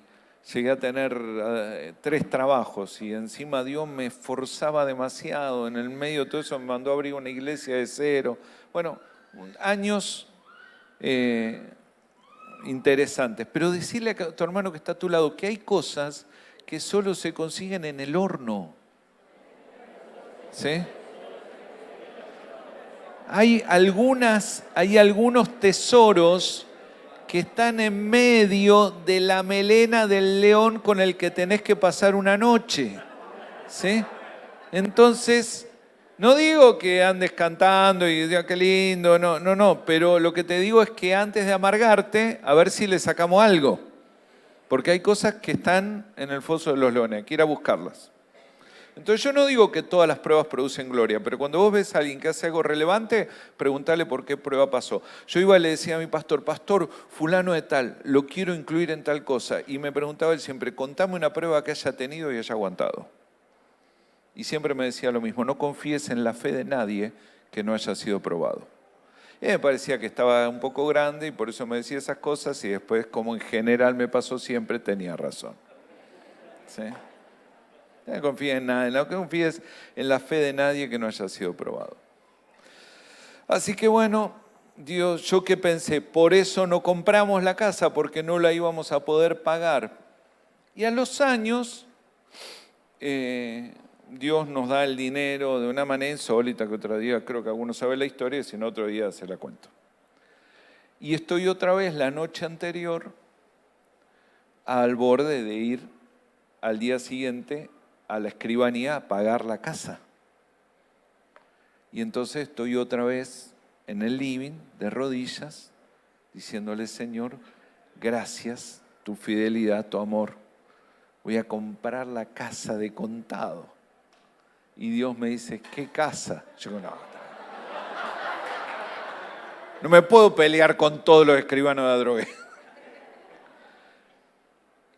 llegué a tener 3 trabajos y encima Dios me esforzaba demasiado. En el medio de todo eso me mandó a abrir una iglesia de cero. Bueno, años interesantes. Pero decirle a tu hermano que está a tu lado que hay cosas que solo se consiguen en el horno. ¿Sí? Hay algunos tesoros que están en medio de la melena del león con el que tenés que pasar una noche. ¿Sí? Entonces, no digo que andes cantando y digas qué lindo, no, pero lo que te digo es que antes de amargarte, a ver si le sacamos algo. Porque hay cosas que están en el foso de los leones, hay que ir a buscarlas. Entonces yo no digo que todas las pruebas producen gloria, pero cuando vos ves a alguien que hace algo relevante, preguntale por qué prueba pasó. Yo iba y le decía a mi pastor, fulano de tal, lo quiero incluir en tal cosa. Y me preguntaba él siempre, contame una prueba que haya tenido y haya aguantado. Y siempre me decía lo mismo, no confíes en la fe de nadie que no haya sido probado. Y me parecía que estaba un poco grande y por eso me decía esas cosas y después, como en general me pasó siempre, tenía razón. ¿Sí? No confíes en nada, no confíes en la fe de nadie que no haya sido probado. Así que bueno, Dios, ¿yo qué pensé? Por eso no compramos la casa, porque no la íbamos a poder pagar. Y a los años, Dios nos da el dinero de una manera insólita, que otro día creo que algunos saben la historia, y si no otro día se la cuento. Y estoy otra vez la noche anterior al borde de ir al día siguiente a la escribanía a pagar la casa. Y entonces estoy otra vez en el living, de rodillas, diciéndole, Señor, gracias, tu fidelidad, tu amor. Voy a comprar la casa de contado. Y Dios me dice, ¿qué casa? Yo digo, no me puedo pelear con todos los escribanos de la droga.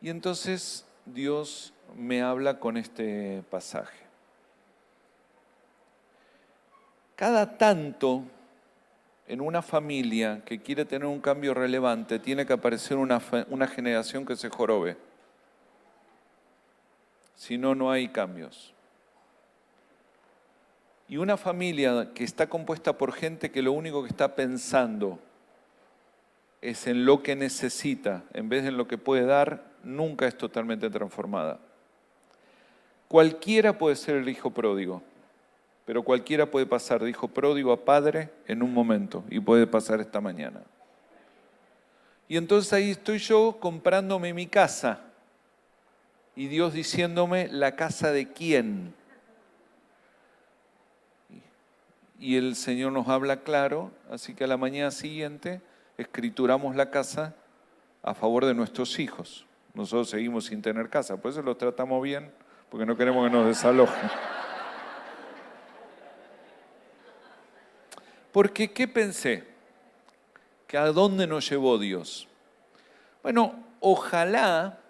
Y entonces Dios me habla con este pasaje. Cada tanto, en una familia que quiere tener un cambio relevante, tiene que aparecer una generación que se jorobe. Si no, no hay cambios. Y una familia que está compuesta por gente que lo único que está pensando es en lo que necesita, en vez de en lo que puede dar, nunca es totalmente transformada. Cualquiera puede ser el hijo pródigo, pero cualquiera puede pasar de hijo pródigo a padre en un momento, y puede pasar esta mañana. Y entonces ahí estoy yo comprándome mi casa, y Dios diciéndome, ¿la casa de quién? Y el Señor nos habla claro, así que a la mañana siguiente escrituramos la casa a favor de nuestros hijos. Nosotros seguimos sin tener casa, por eso los tratamos bien, porque no queremos que nos desalojen. Porque, ¿qué pensé? ¿Que a dónde nos llevó Dios? Bueno, ojalá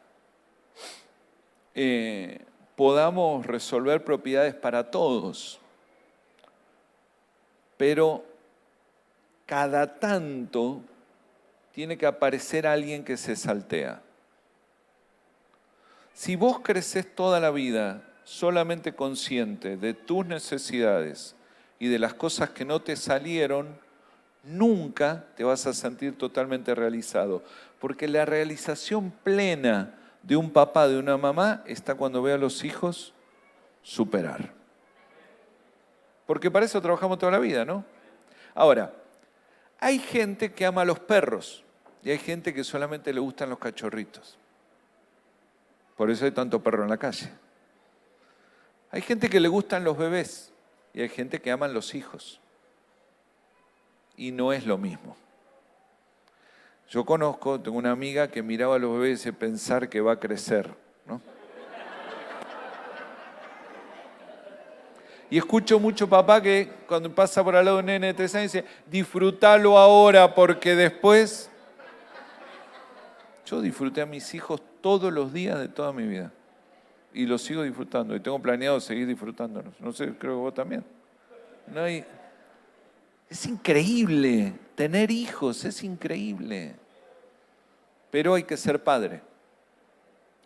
podamos resolver propiedades para todos, pero cada tanto tiene que aparecer alguien que se saltea. Si vos creces toda la vida solamente consciente de tus necesidades y de las cosas que no te salieron, nunca te vas a sentir totalmente realizado. Porque la realización plena de un papá, de una mamá, está cuando ve a los hijos superar. Porque para eso trabajamos toda la vida, ¿no? Ahora, hay gente que ama a los perros y hay gente que solamente le gustan los cachorritos. Por eso hay tanto perro en la calle. Hay gente que le gustan los bebés y hay gente que aman los hijos. Y no es lo mismo. Yo tengo una amiga que miraba a los bebés y pensar que va a crecer, ¿no? Y escucho mucho papá que cuando pasa por al lado de un nene de 3 años dice, disfrútalo ahora porque después... Yo disfruté a mis hijos todos los días de toda mi vida. Y los sigo disfrutando. Y tengo planeado seguir disfrutándolos. No sé, creo que vos también. Es increíble. Tener hijos es increíble. Pero hay que ser padre.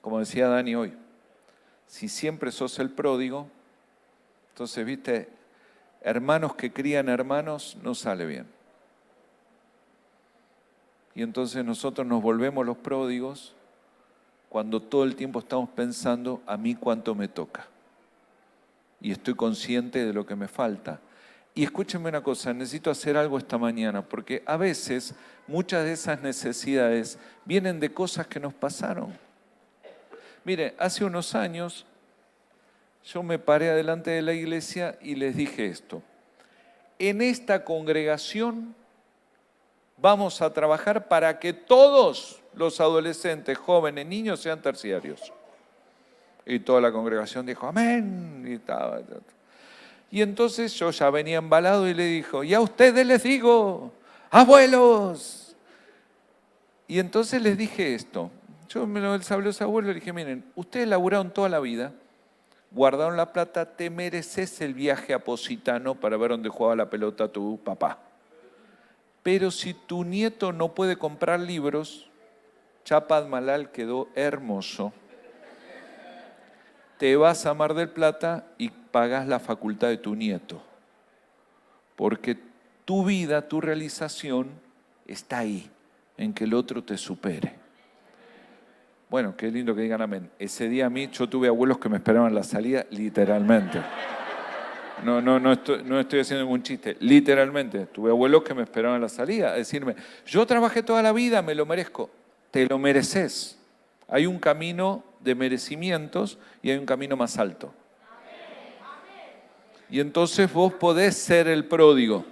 Como decía Dani hoy. Si siempre sos el pródigo, entonces, viste, hermanos que crían hermanos no sale bien. Y entonces nosotros nos volvemos los pródigos cuando todo el tiempo estamos pensando, a mí cuánto me toca. Y estoy consciente de lo que me falta. Y escúchenme una cosa, necesito hacer algo esta mañana, porque a veces muchas de esas necesidades vienen de cosas que nos pasaron. Mire, hace unos años yo me paré adelante de la iglesia y les dije esto. En esta congregación vamos a trabajar para que todos los adolescentes, jóvenes, niños sean terciarios. Y toda la congregación dijo, amén. Y entonces yo ya venía embalado y le dijo, y a ustedes les digo, abuelos. Y entonces les dije esto. Yo me lo hablé a los abuelos y le dije, miren, ustedes laburaron toda la vida, guardaron la plata, te mereces el viaje a Positano para ver dónde jugaba la pelota tu papá. Pero si tu nieto no puede comprar libros, Chapadmalal quedó hermoso. Te vas a Mar del Plata y pagas la facultad de tu nieto. Porque tu vida, tu realización está ahí, en que el otro te supere. Bueno, qué lindo que digan amén. Ese día a mí, yo tuve abuelos que me esperaban la salida, literalmente. No estoy haciendo ningún chiste. Literalmente, tuve abuelos que me esperaban la salida, a decirme, yo trabajé toda la vida, me lo merezco. Te lo mereces. Hay un camino de merecimientos y hay un camino más alto. Y entonces vos podés ser el pródigo.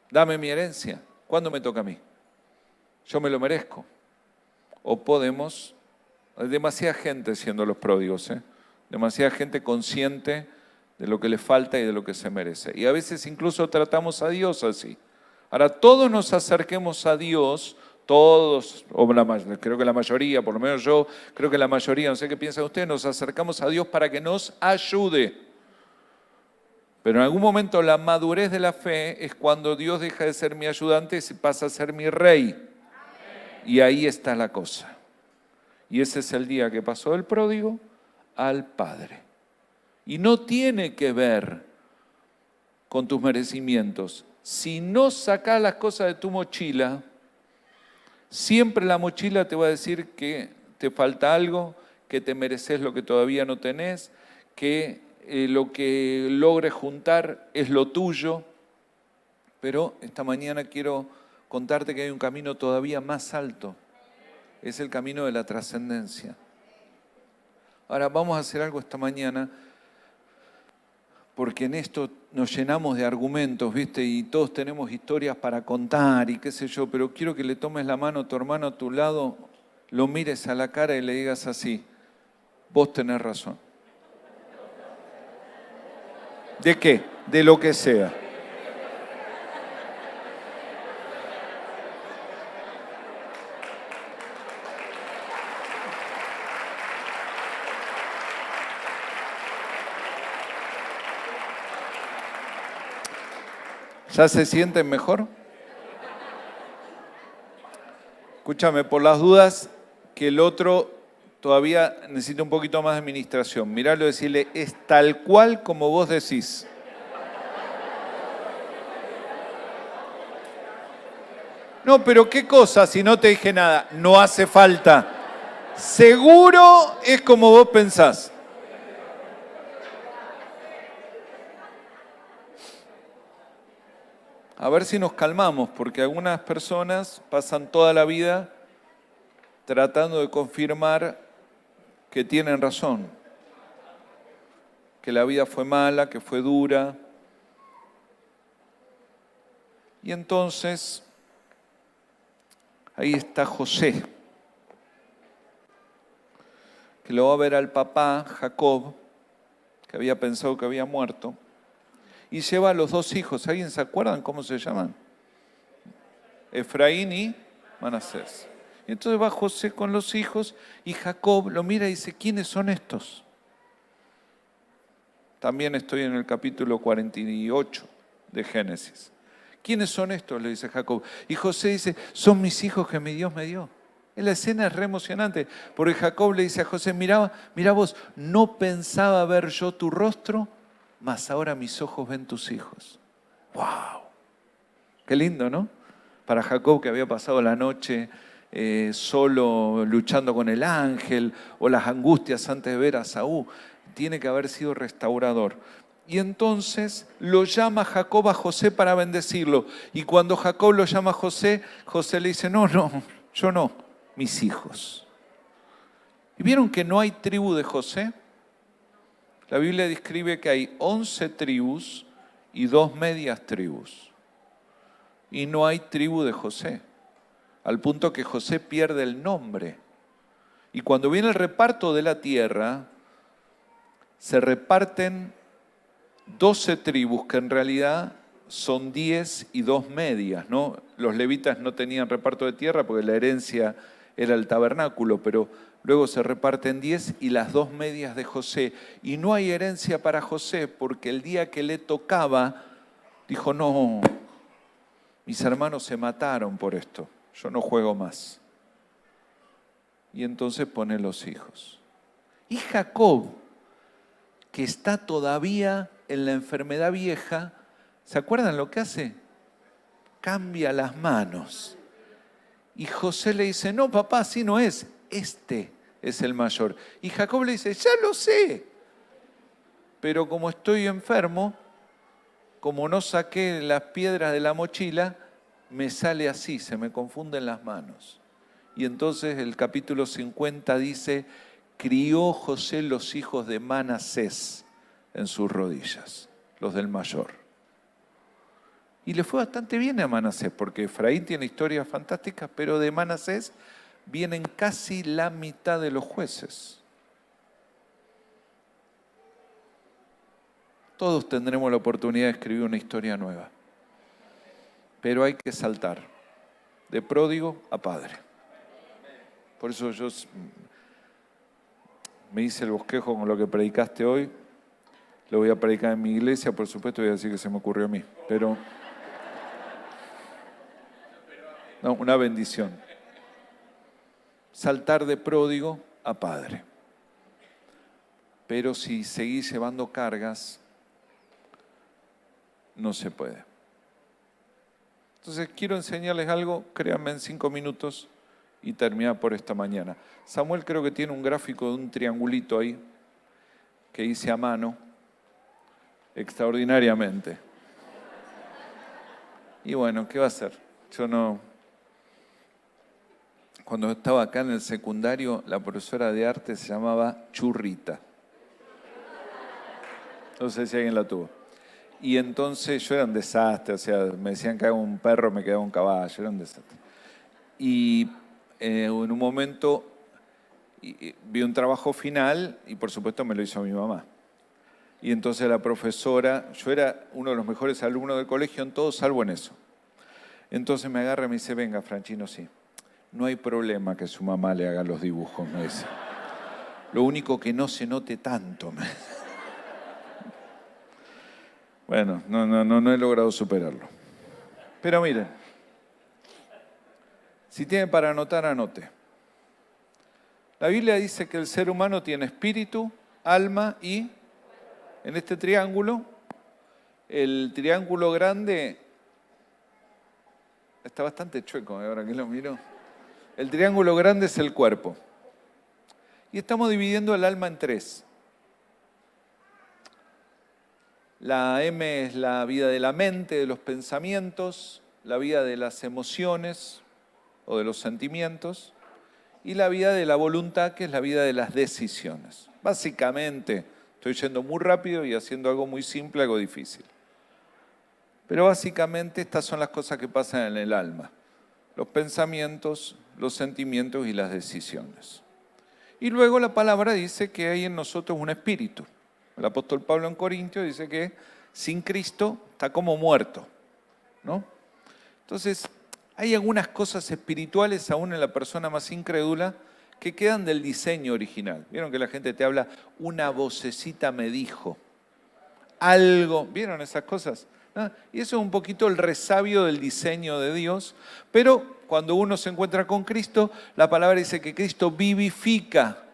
Dame mi herencia. ¿Cuándo me toca a mí? Yo me lo merezco. O podemos, hay demasiada gente siendo los pródigos, demasiada gente consciente de lo que le falta y de lo que se merece. Y a veces incluso tratamos a Dios así. Ahora, todos nos acerquemos a Dios, todos, creo que la mayoría, por lo menos yo, creo que la mayoría, no sé qué piensan ustedes, nos acercamos a Dios para que nos ayude. Pero en algún momento la madurez de la fe es cuando Dios deja de ser mi ayudante y pasa a ser mi rey. Y ahí está la cosa. Y ese es el día que pasó del pródigo al Padre. Y no tiene que ver con tus merecimientos. Si no sacás las cosas de tu mochila, siempre la mochila te va a decir que te falta algo, que te mereces lo que todavía no tenés, que lo que logres juntar es lo tuyo. Pero esta mañana quiero contarte que hay un camino todavía más alto. Es el camino de la trascendencia. Ahora vamos a hacer algo esta mañana, porque en esto nos llenamos de argumentos, ¿viste? Y todos tenemos historias para contar y qué sé yo, pero quiero que le tomes la mano a tu hermano a tu lado, lo mires a la cara y le digas así, vos tenés razón. ¿De qué? De lo que sea. ¿Ya se sienten mejor? Escúchame, por las dudas, que el otro todavía necesita un poquito más de administración. Miralo y decirle, es tal cual como vos decís. No, pero ¿qué cosa si no te dije nada? No hace falta. Seguro es como vos pensás. A ver si nos calmamos, porque algunas personas pasan toda la vida tratando de confirmar que tienen razón, que la vida fue mala, que fue dura. Y entonces, ahí está José, que lo va a ver al papá, Jacob, que había pensado que había muerto, y lleva a los dos hijos. ¿Alguien se acuerdan cómo se llaman? Efraín y Manasés. Entonces va José con los hijos y Jacob lo mira y dice, ¿quiénes son estos? También estoy en el capítulo 48 de Génesis. ¿Quiénes son estos?, le dice Jacob. Y José dice, son mis hijos que mi Dios me dio. La escena es re emocionante, porque Jacob le dice a José, mira vos, no pensaba ver yo tu rostro, mas ahora mis ojos ven tus hijos. ¡Wow! Qué lindo, ¿no? Para Jacob, que había pasado la noche solo luchando con el ángel, o las angustias antes de ver a Saúl, tiene que haber sido restaurador. Y entonces lo llama Jacob a José para bendecirlo. Y cuando Jacob lo llama a José, José le dice, no, yo no, mis hijos. ¿Y vieron que no hay tribu de José? La Biblia describe que hay 11 tribus y 2 medias tribus. Y no hay tribu de José, al punto que José pierde el nombre. Y cuando viene el reparto de la tierra, se reparten 12 tribus, que en realidad son 10 y 2 medias, ¿no? Los levitas no tenían reparto de tierra porque la herencia era el tabernáculo, pero luego se reparten 10 y las 2 medias de José. Y no hay herencia para José porque el día que le tocaba, dijo, no, mis hermanos se mataron por esto, yo no juego más. Y entonces pone los hijos. Y Jacob, que está todavía en la enfermedad vieja, ¿se acuerdan lo que hace? cambia las manos. Y José le dice, no, papá, así no es. Este es el mayor. Y Jacob le dice, ya lo sé. Pero como estoy enfermo, como no saqué las piedras de la mochila, me sale así, se me confunden las manos. Y entonces el capítulo 50 dice, crió José los hijos de Manasés en sus rodillas, los del mayor. Y le fue bastante bien a Manasés, porque Efraín tiene historias fantásticas, pero de Manasés vienen casi la mitad de los jueces. Todos tendremos la oportunidad de escribir una historia nueva, pero hay que saltar de pródigo a padre. Por eso yo me hice el bosquejo con lo que predicaste hoy. Lo voy a predicar en mi iglesia, por supuesto, voy a decir que se me ocurrió a mí, pero no, una bendición. Saltar de pródigo a padre. Pero si seguís llevando cargas, no se puede. Entonces quiero enseñarles algo, créanme, en 5 minutos y terminar por esta mañana. Samuel creo que tiene un gráfico de un triangulito ahí que hice a mano, extraordinariamente. Y bueno, ¿qué va a hacer? Yo no... Cuando estaba acá en el secundario, la profesora de arte se llamaba Churrita. No sé si alguien la tuvo. Y entonces yo era un desastre, o sea, me decían que haga un perro, me quedaba un caballo, era un desastre. Y en un momento vi un trabajo final y por supuesto me lo hizo mi mamá. Y entonces la profesora, yo era uno de los mejores alumnos del colegio en todo, salvo en eso. Entonces me agarra y me dice, venga, Franchino, sí, no hay problema que su mamá le haga los dibujos, me dice. Lo único que no se note tanto, me dice. Bueno, no he logrado superarlo. Pero miren, si tiene para anotar, anote. La Biblia dice que el ser humano tiene espíritu, alma y, en este triángulo, el triángulo grande, está bastante chueco, ahora que lo miro. El triángulo grande es el cuerpo. Y estamos dividiendo el alma en 3. La M es la vida de la mente, de los pensamientos, la vida de las emociones o de los sentimientos y la vida de la voluntad, que es la vida de las decisiones. Básicamente, estoy yendo muy rápido y haciendo algo muy simple, algo difícil. Pero básicamente estas son las cosas que pasan en el alma. Los pensamientos, los sentimientos y las decisiones. Y luego la palabra dice que hay en nosotros un espíritu. El apóstol Pablo en Corintios dice que sin Cristo está como muerto, ¿no? Entonces, hay algunas cosas espirituales aún en la persona más incrédula que quedan del diseño original. ¿Vieron que la gente te habla? Una vocecita me dijo. Algo, ¿vieron esas cosas? ¿Ah? Y eso es un poquito el resabio del diseño de Dios, pero cuando uno se encuentra con Cristo, la palabra dice que Cristo vivifica.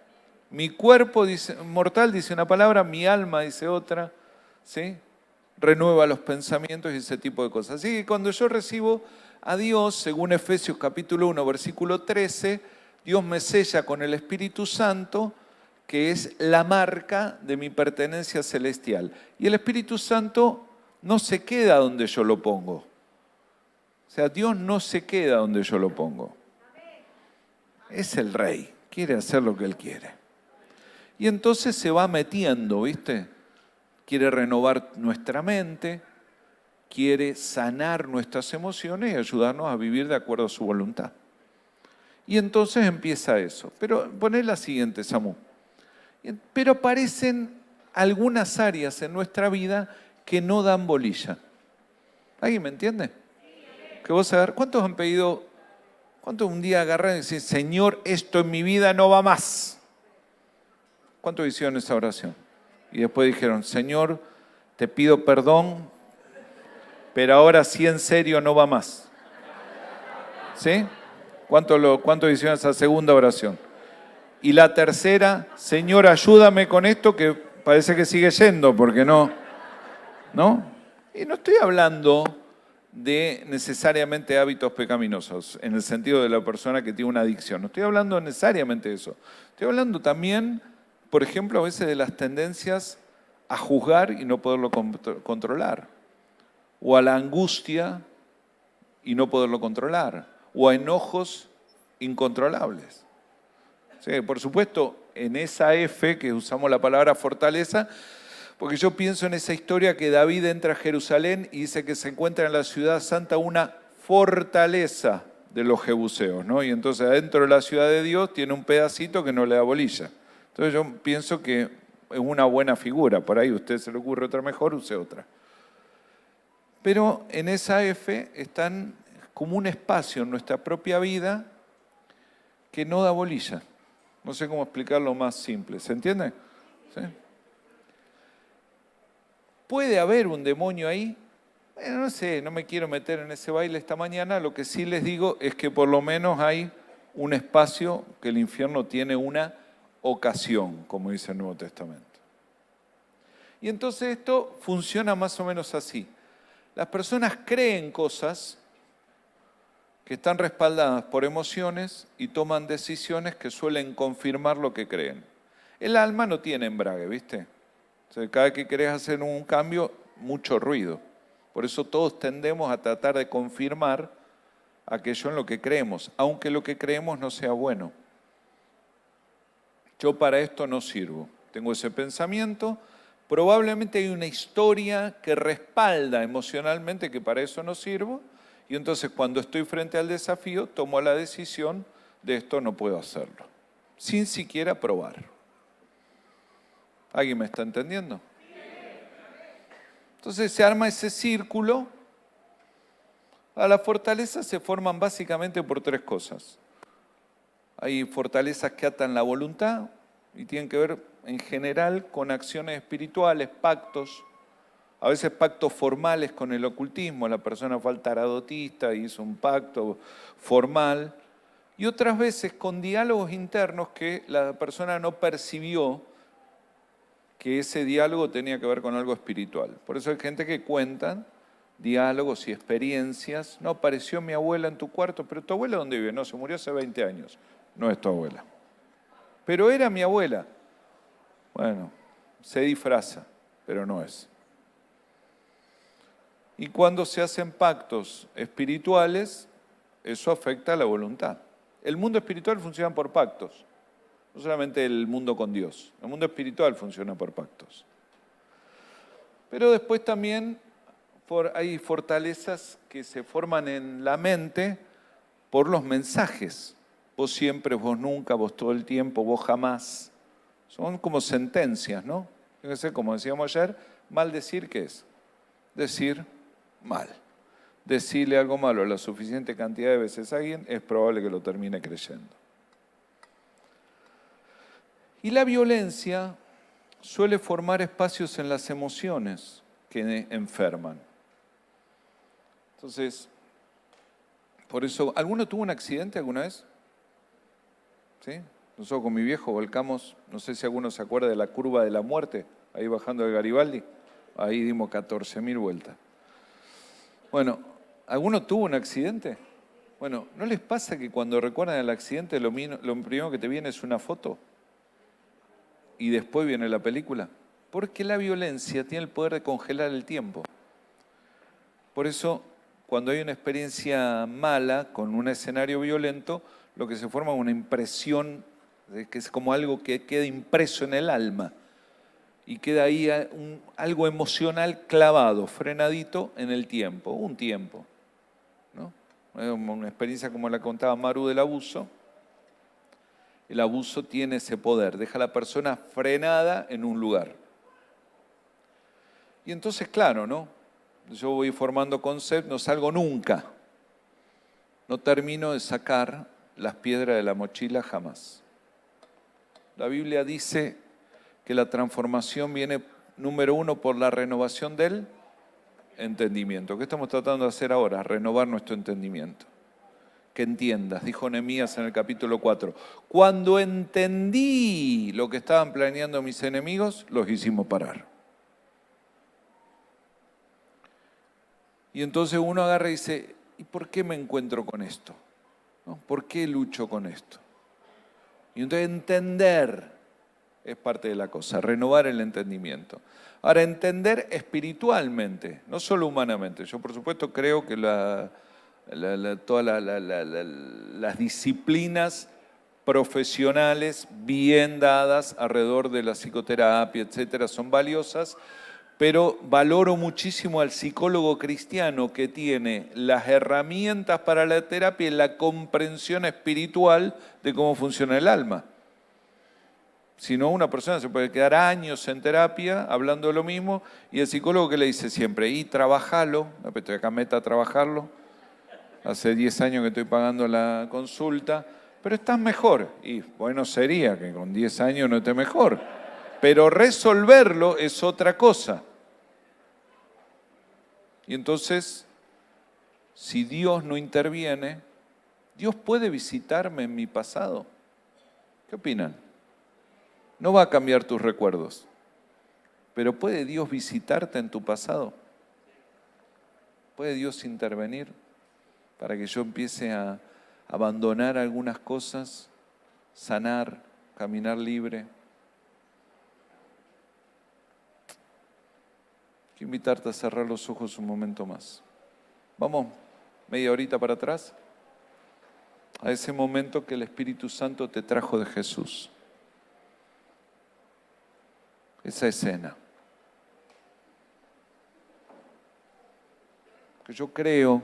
Mi cuerpo dice, mortal dice una palabra, mi alma dice otra, ¿sí? Renueva los pensamientos y ese tipo de cosas. Así que cuando yo recibo a Dios, según Efesios capítulo 1, versículo 13, Dios me sella con el Espíritu Santo, que es la marca de mi pertenencia celestial. Y el Espíritu Santo no se queda donde yo lo pongo. O sea, Dios no se queda donde yo lo pongo. Es el Rey, quiere hacer lo que Él quiere. Y entonces se va metiendo, ¿viste? Quiere renovar nuestra mente, quiere sanar nuestras emociones y ayudarnos a vivir de acuerdo a su voluntad. Y entonces empieza eso. Pero poné la siguiente, Samu. Pero aparecen algunas áreas en nuestra vida que no dan bolilla. ¿Alguien me entiende? Que vos saber, ¿cuántos han pedido, cuántos un día agarran y dicen, Señor, esto en mi vida no va más? ¿Cuántos hicieron esa oración? Y después dijeron, Señor, te pido perdón, pero ahora sí en serio no va más. ¿Sí? ¿Cuántos hicieron esa segunda oración? Y la tercera, Señor, ayúdame con esto que parece que sigue yendo, porque no. ¿No? Y no estoy hablando de necesariamente hábitos pecaminosos, en el sentido de la persona que tiene una adicción. No estoy hablando necesariamente de eso. Estoy hablando también, por ejemplo, a veces de las tendencias a juzgar y no poderlo controlar, o a la angustia y no poderlo controlar, o a enojos incontrolables. Sí, por supuesto, en esa F que usamos la palabra fortaleza, porque yo pienso en esa historia que David entra a Jerusalén y dice que se encuentra en la ciudad santa una fortaleza de los jebuseos, ¿no? Y entonces adentro de la ciudad de Dios tiene un pedacito que no le da bolilla. Entonces yo pienso que es una buena figura. Por ahí a usted se le ocurre otra mejor, use otra. Pero en esa F están como un espacio en nuestra propia vida que no da bolilla. No sé cómo explicarlo más simple. ¿Se entiende? ¿Sí? ¿Puede haber un demonio ahí? Bueno, no sé, no me quiero meter en ese baile esta mañana. Lo que sí les digo es que por lo menos hay un espacio que el infierno tiene una ocasión, como dice el Nuevo Testamento. Y entonces esto funciona más o menos así. Las personas creen cosas que están respaldadas por emociones y toman decisiones que suelen confirmar lo que creen. El alma no tiene embrague, ¿viste? O sea, cada vez que querés hacer un cambio, mucho ruido. Por eso todos tendemos a tratar de confirmar aquello en lo que creemos, aunque lo que creemos no sea bueno. Yo para esto no sirvo. Tengo ese pensamiento. Probablemente hay una historia que respalda emocionalmente que para eso no sirvo. Y entonces cuando estoy frente al desafío, tomo la decisión de esto no puedo hacerlo, sin siquiera probar. ¿Alguien me está entendiendo? Entonces se arma ese círculo. A la fortaleza se forman básicamente por tres cosas. Hay fortalezas que atan la voluntad y tienen que ver en general con acciones espirituales, pactos. A veces pactos formales con el ocultismo, la persona fue al tarotista y hizo un pacto formal, y otras veces con diálogos internos que la persona no percibió que ese diálogo tenía que ver con algo espiritual. Por eso hay gente que cuentan diálogos y experiencias. No, apareció mi abuela en tu cuarto, pero ¿tu abuela dónde vive? No, se murió hace 20 años. No es tu abuela. Pero era mi abuela. Bueno, se disfraza, pero no es. Y cuando se hacen pactos espirituales, eso afecta a la voluntad. El mundo espiritual funciona por pactos, no solamente el mundo con Dios. El mundo espiritual funciona por pactos. Pero después también hay fortalezas que se forman en la mente por los mensajes. Vos siempre, vos nunca, vos todo el tiempo, vos jamás. Son como sentencias, ¿no? Fíjense, como decíamos ayer, maldecir, ¿qué es? Decir mal. Decirle algo malo la suficiente cantidad de veces a alguien, es probable que lo termine creyendo. Y la violencia suele formar espacios en las emociones que enferman. Entonces, por eso, ¿alguno tuvo un accidente alguna vez? ¿Sí? Nosotros con mi viejo volcamos, no sé si alguno se acuerda de la curva de la muerte, ahí bajando de Garibaldi, ahí dimos 14.000 vueltas. Bueno, ¿alguno tuvo un accidente? Bueno, ¿no les pasa que cuando recuerdan el accidente lo primero que te viene es una foto? Y después viene la película. Porque la violencia tiene el poder de congelar el tiempo. Por eso, cuando hay una experiencia mala con un escenario violento, lo que se forma es una impresión, que es como algo que queda impreso en el alma. Y queda ahí algo emocional clavado, frenadito en el tiempo, un tiempo, ¿no? Una experiencia como la contaba Maru del abuso. El abuso tiene ese poder, deja a la persona frenada en un lugar. Y entonces, claro, ¿no? Yo voy formando conceptos, no salgo nunca. No termino de sacar las piedras de la mochila jamás. La Biblia dice que la transformación viene, número uno, por la renovación del entendimiento. ¿Qué estamos tratando de hacer ahora? Renovar nuestro entendimiento. Que entiendas, dijo Nehemías en el capítulo 4. Cuando entendí lo que estaban planeando mis enemigos, los hicimos parar. Y entonces uno agarra y dice, ¿y por qué me encuentro con esto? ¿No? ¿Por qué lucho con esto? Y entonces entender es parte de la cosa, renovar el entendimiento. Ahora, entender espiritualmente, no solo humanamente. Yo, por supuesto, creo que todas las disciplinas profesionales bien dadas alrededor de la psicoterapia, etcétera, son valiosas, pero valoro muchísimo al psicólogo cristiano que tiene las herramientas para la terapia y la comprensión espiritual de cómo funciona el alma. Si no, una persona se puede quedar años en terapia hablando de lo mismo y el psicólogo que le dice siempre, y trabajalo, estoy acá meta a trabajarlo, hace 10 años que estoy pagando la consulta, pero estás mejor. Y bueno, sería que con 10 años no esté mejor, pero resolverlo es otra cosa. Y entonces, si Dios no interviene, ¿Dios puede visitarme en mi pasado? ¿Qué opinan? No va a cambiar tus recuerdos, pero ¿puede Dios visitarte en tu pasado? ¿Puede Dios intervenir para que yo empiece a abandonar algunas cosas, sanar, caminar libre? Quiero invitarte a cerrar los ojos un momento más. Vamos, media horita para atrás, a ese momento que el Espíritu Santo te trajo de Jesús. Esa escena. Que yo creo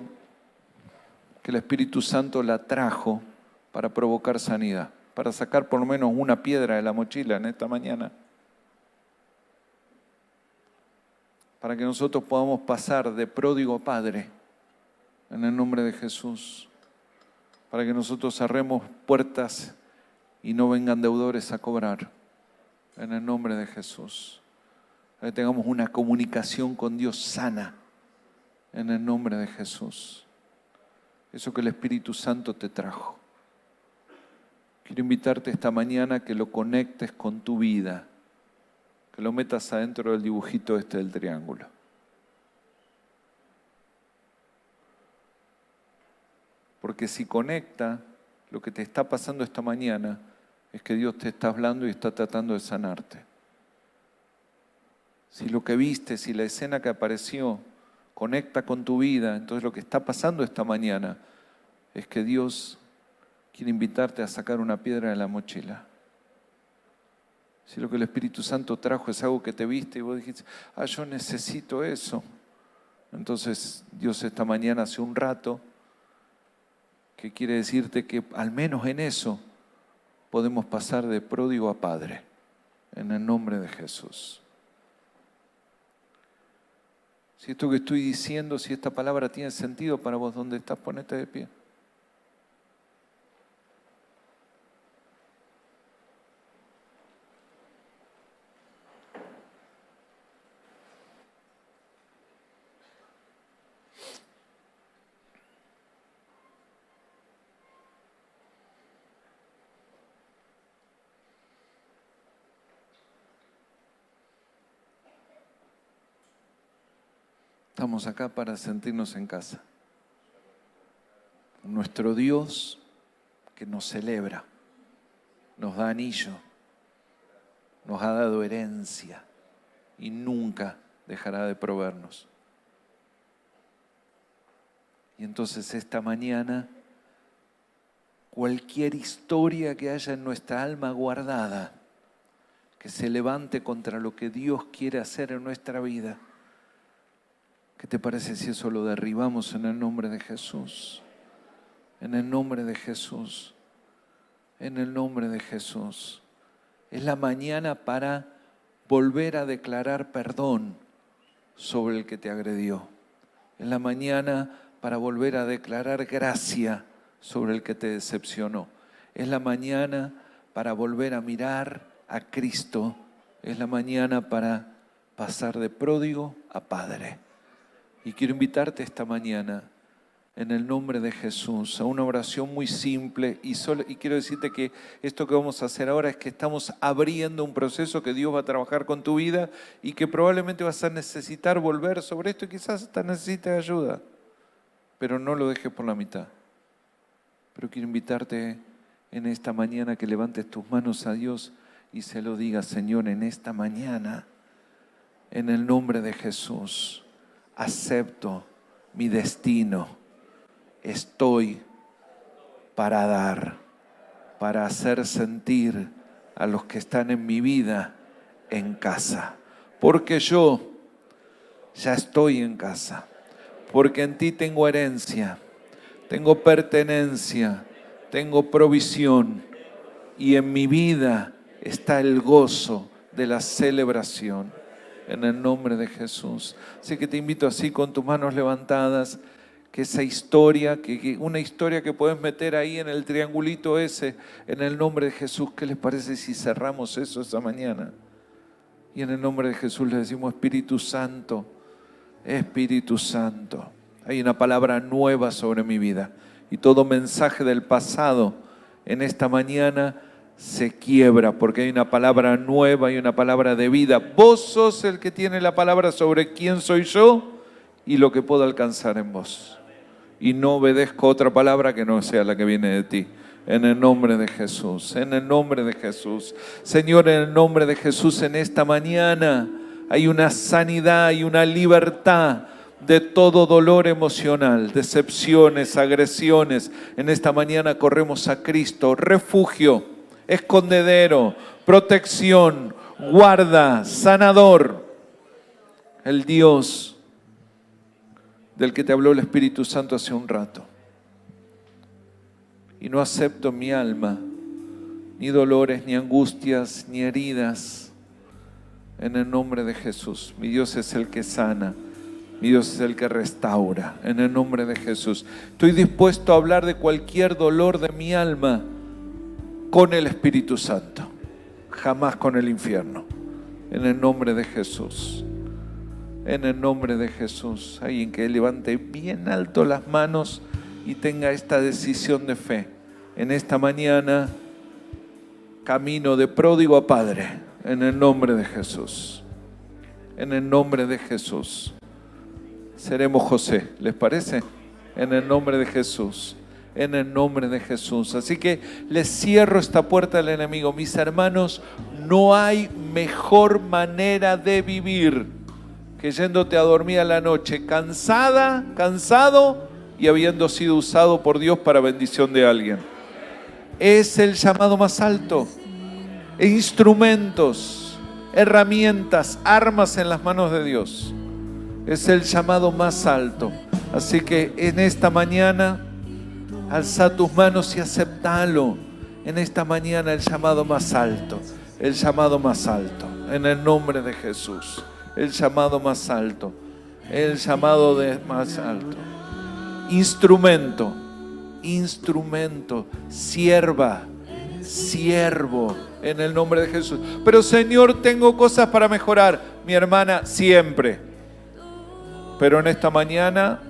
que el Espíritu Santo la trajo para provocar sanidad, para sacar por lo menos una piedra de la mochila en esta mañana, para que nosotros podamos pasar de pródigo a padre, en el nombre de Jesús, para que nosotros cerremos puertas y no vengan deudores a cobrar, en el nombre de Jesús, para que tengamos una comunicación con Dios sana, en el nombre de Jesús. Eso que el Espíritu Santo te trajo. Quiero invitarte esta mañana a que lo conectes con tu vida, que lo metas adentro del dibujito del triángulo. Porque si conecta, lo que te está pasando esta mañana es que Dios te está hablando y está tratando de sanarte. Si lo que viste, si la escena que apareció conecta con tu vida, entonces lo que está pasando esta mañana es que Dios quiere invitarte a sacar una piedra de la mochila. Si lo que el Espíritu Santo trajo es algo que te viste y vos dijiste, yo necesito eso. Entonces Dios esta mañana hace un rato que quiere decirte que al menos en eso podemos pasar de pródigo a padre, en el nombre de Jesús. Si esto que estoy diciendo, si esta palabra tiene sentido para vos, ¿dónde estás? Ponete de pie. Estamos acá para sentirnos en casa. Nuestro Dios que nos celebra, nos da anillo, nos ha dado herencia y nunca dejará de proveernos. Y entonces esta mañana, cualquier historia que haya en nuestra alma guardada, que se levante contra lo que Dios quiere hacer en nuestra vida, ¿qué te parece si eso lo derribamos en el nombre de Jesús? En el nombre de Jesús. En el nombre de Jesús. Es la mañana para volver a declarar perdón sobre el que te agredió. Es la mañana para volver a declarar gracia sobre el que te decepcionó. Es la mañana para volver a mirar a Cristo. Es la mañana para pasar de pródigo a padre. Y quiero invitarte esta mañana en el nombre de Jesús, a una oración muy simple y quiero decirte que esto que vamos a hacer ahora es que estamos abriendo un proceso que Dios va a trabajar con tu vida y que probablemente vas a necesitar volver sobre esto y quizás hasta necesites ayuda, pero no lo dejes por la mitad. Pero quiero invitarte en esta mañana que levantes tus manos a Dios y se lo digas: Señor, en esta mañana, en el nombre de Jesús, acepto mi destino. Estoy para dar, para hacer sentir a los que están en mi vida en casa. Porque yo ya estoy en casa. Porque en ti tengo herencia, tengo pertenencia, tengo provisión. Y en mi vida está el gozo de la celebración. En el nombre de Jesús. Así que te invito así con tus manos levantadas, que esa historia, una historia que puedes meter ahí en el triangulito ese, en el nombre de Jesús. ¿Qué les parece si cerramos eso esta mañana? Y en el nombre de Jesús le decimos: Espíritu Santo, Espíritu Santo, hay una palabra nueva sobre mi vida. Y todo mensaje del pasado en esta mañana se quiebra, porque hay una palabra nueva y una palabra de vida. Vos sos el que tiene la palabra sobre quién soy yo y lo que puedo alcanzar en vos. Y no obedezco otra palabra que no sea la que viene de ti. En el nombre de Jesús, en el nombre de Jesús. Señor, en el nombre de Jesús, en esta mañana hay una sanidad y una libertad de todo dolor emocional, decepciones, agresiones. En esta mañana corremos a Cristo, refugio, escondedero, protección, guarda, sanador. El Dios del que te habló el Espíritu Santo hace un rato. Y no acepto en mi alma ni dolores, ni angustias, ni heridas. En el nombre de Jesús. Mi Dios es el que sana. Mi Dios es el que restaura. En el nombre de Jesús. Estoy dispuesto a hablar de cualquier dolor de mi alma con el Espíritu Santo. Jamás con el infierno. En el nombre de Jesús. En el nombre de Jesús. Alguien que levante bien alto las manos y tenga esta decisión de fe. En esta mañana, camino de pródigo a padre. En el nombre de Jesús. En el nombre de Jesús. Seremos José, ¿les parece? En el nombre de Jesús. En el nombre de Jesús. Así que les cierro esta puerta al enemigo. Mis hermanos, no hay mejor manera de vivir que yéndote a dormir a la noche cansada, cansado y habiendo sido usado por Dios para bendición de alguien. Es el llamado más alto. Instrumentos, herramientas, armas en las manos de Dios. Es el llamado más alto. Así que en esta mañana, alza tus manos y aceptalo. En esta mañana el llamado más alto. El llamado más alto. En el nombre de Jesús. El llamado más alto. El llamado más alto. Instrumento. Instrumento. Sierva. Siervo. En el nombre de Jesús. Pero Señor, tengo cosas para mejorar. Mi hermana, siempre. Pero en esta mañana,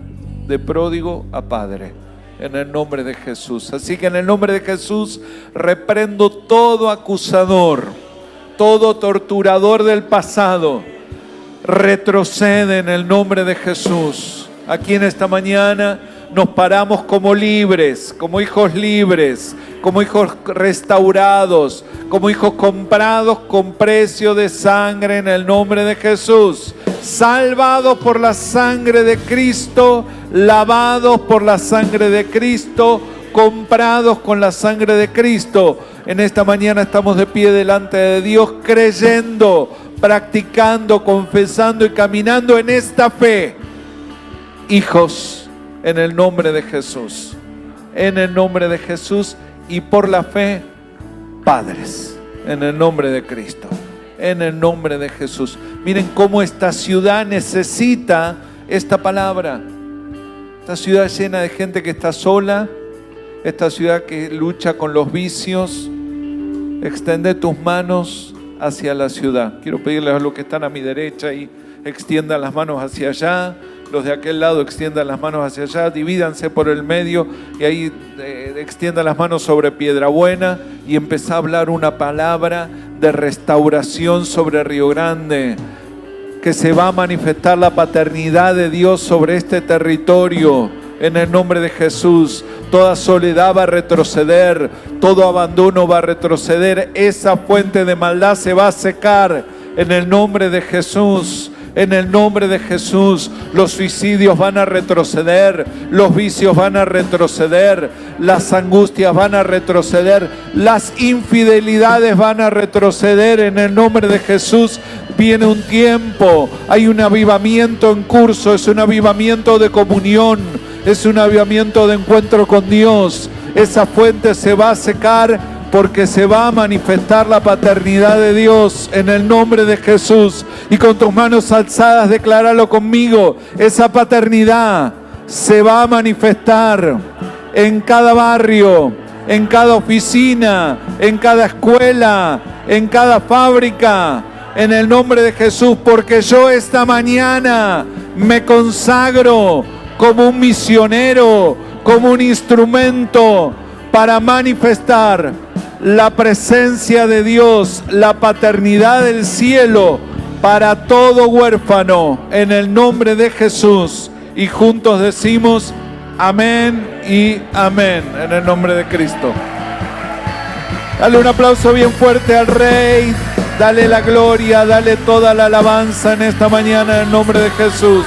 de pródigo a padre. En el nombre de Jesús. Así que en el nombre de Jesús reprendo todo acusador, todo torturador del pasado. Retrocede en el nombre de Jesús. Aquí en esta mañana nos paramos como libres, como hijos libres, como hijos restaurados, como hijos comprados con precio de sangre en el nombre de Jesús. Salvados por la sangre de Cristo, lavados por la sangre de Cristo, comprados con la sangre de Cristo. En esta mañana estamos de pie delante de Dios, creyendo, practicando, confesando y caminando en esta fe. Hijos, en el nombre de Jesús. En el nombre de Jesús y por la fe, padres. En el nombre de Cristo. En el nombre de Jesús. Miren cómo esta ciudad necesita esta palabra. Esta ciudad llena de gente que está sola. Esta ciudad que lucha con los vicios. Extende tus manos hacia la ciudad. Quiero pedirles a los que están a mi derecha y extiendan las manos hacia allá. Los de aquel lado extiendan las manos hacia allá, divídanse por el medio y ahí extiendan las manos sobre Piedrabuena y empezá a hablar una palabra de restauración sobre Río Grande, que se va a manifestar la paternidad de Dios sobre este territorio. En el nombre de Jesús, toda soledad va a retroceder, todo abandono va a retroceder, esa fuente de maldad se va a secar en el nombre de Jesús. En el nombre de Jesús, los suicidios van a retroceder, los vicios van a retroceder, las angustias van a retroceder, las infidelidades van a retroceder. En el nombre de Jesús viene un tiempo, hay un avivamiento en curso, es un avivamiento de comunión, es un avivamiento de encuentro con Dios. Esa fuente se va a secar porque se va a manifestar la paternidad de Dios en el nombre de Jesús. Y con tus manos alzadas, decláralo conmigo. Esa paternidad se va a manifestar en cada barrio, en cada oficina, en cada escuela, en cada fábrica, en el nombre de Jesús, porque yo esta mañana me consagro como un misionero, como un instrumento para manifestar la presencia de Dios, la paternidad del cielo para todo huérfano, en el nombre de Jesús. Y juntos decimos amén y amén, en el nombre de Cristo. Dale un aplauso bien fuerte al Rey, dale la gloria, dale toda la alabanza en esta mañana, en el nombre de Jesús.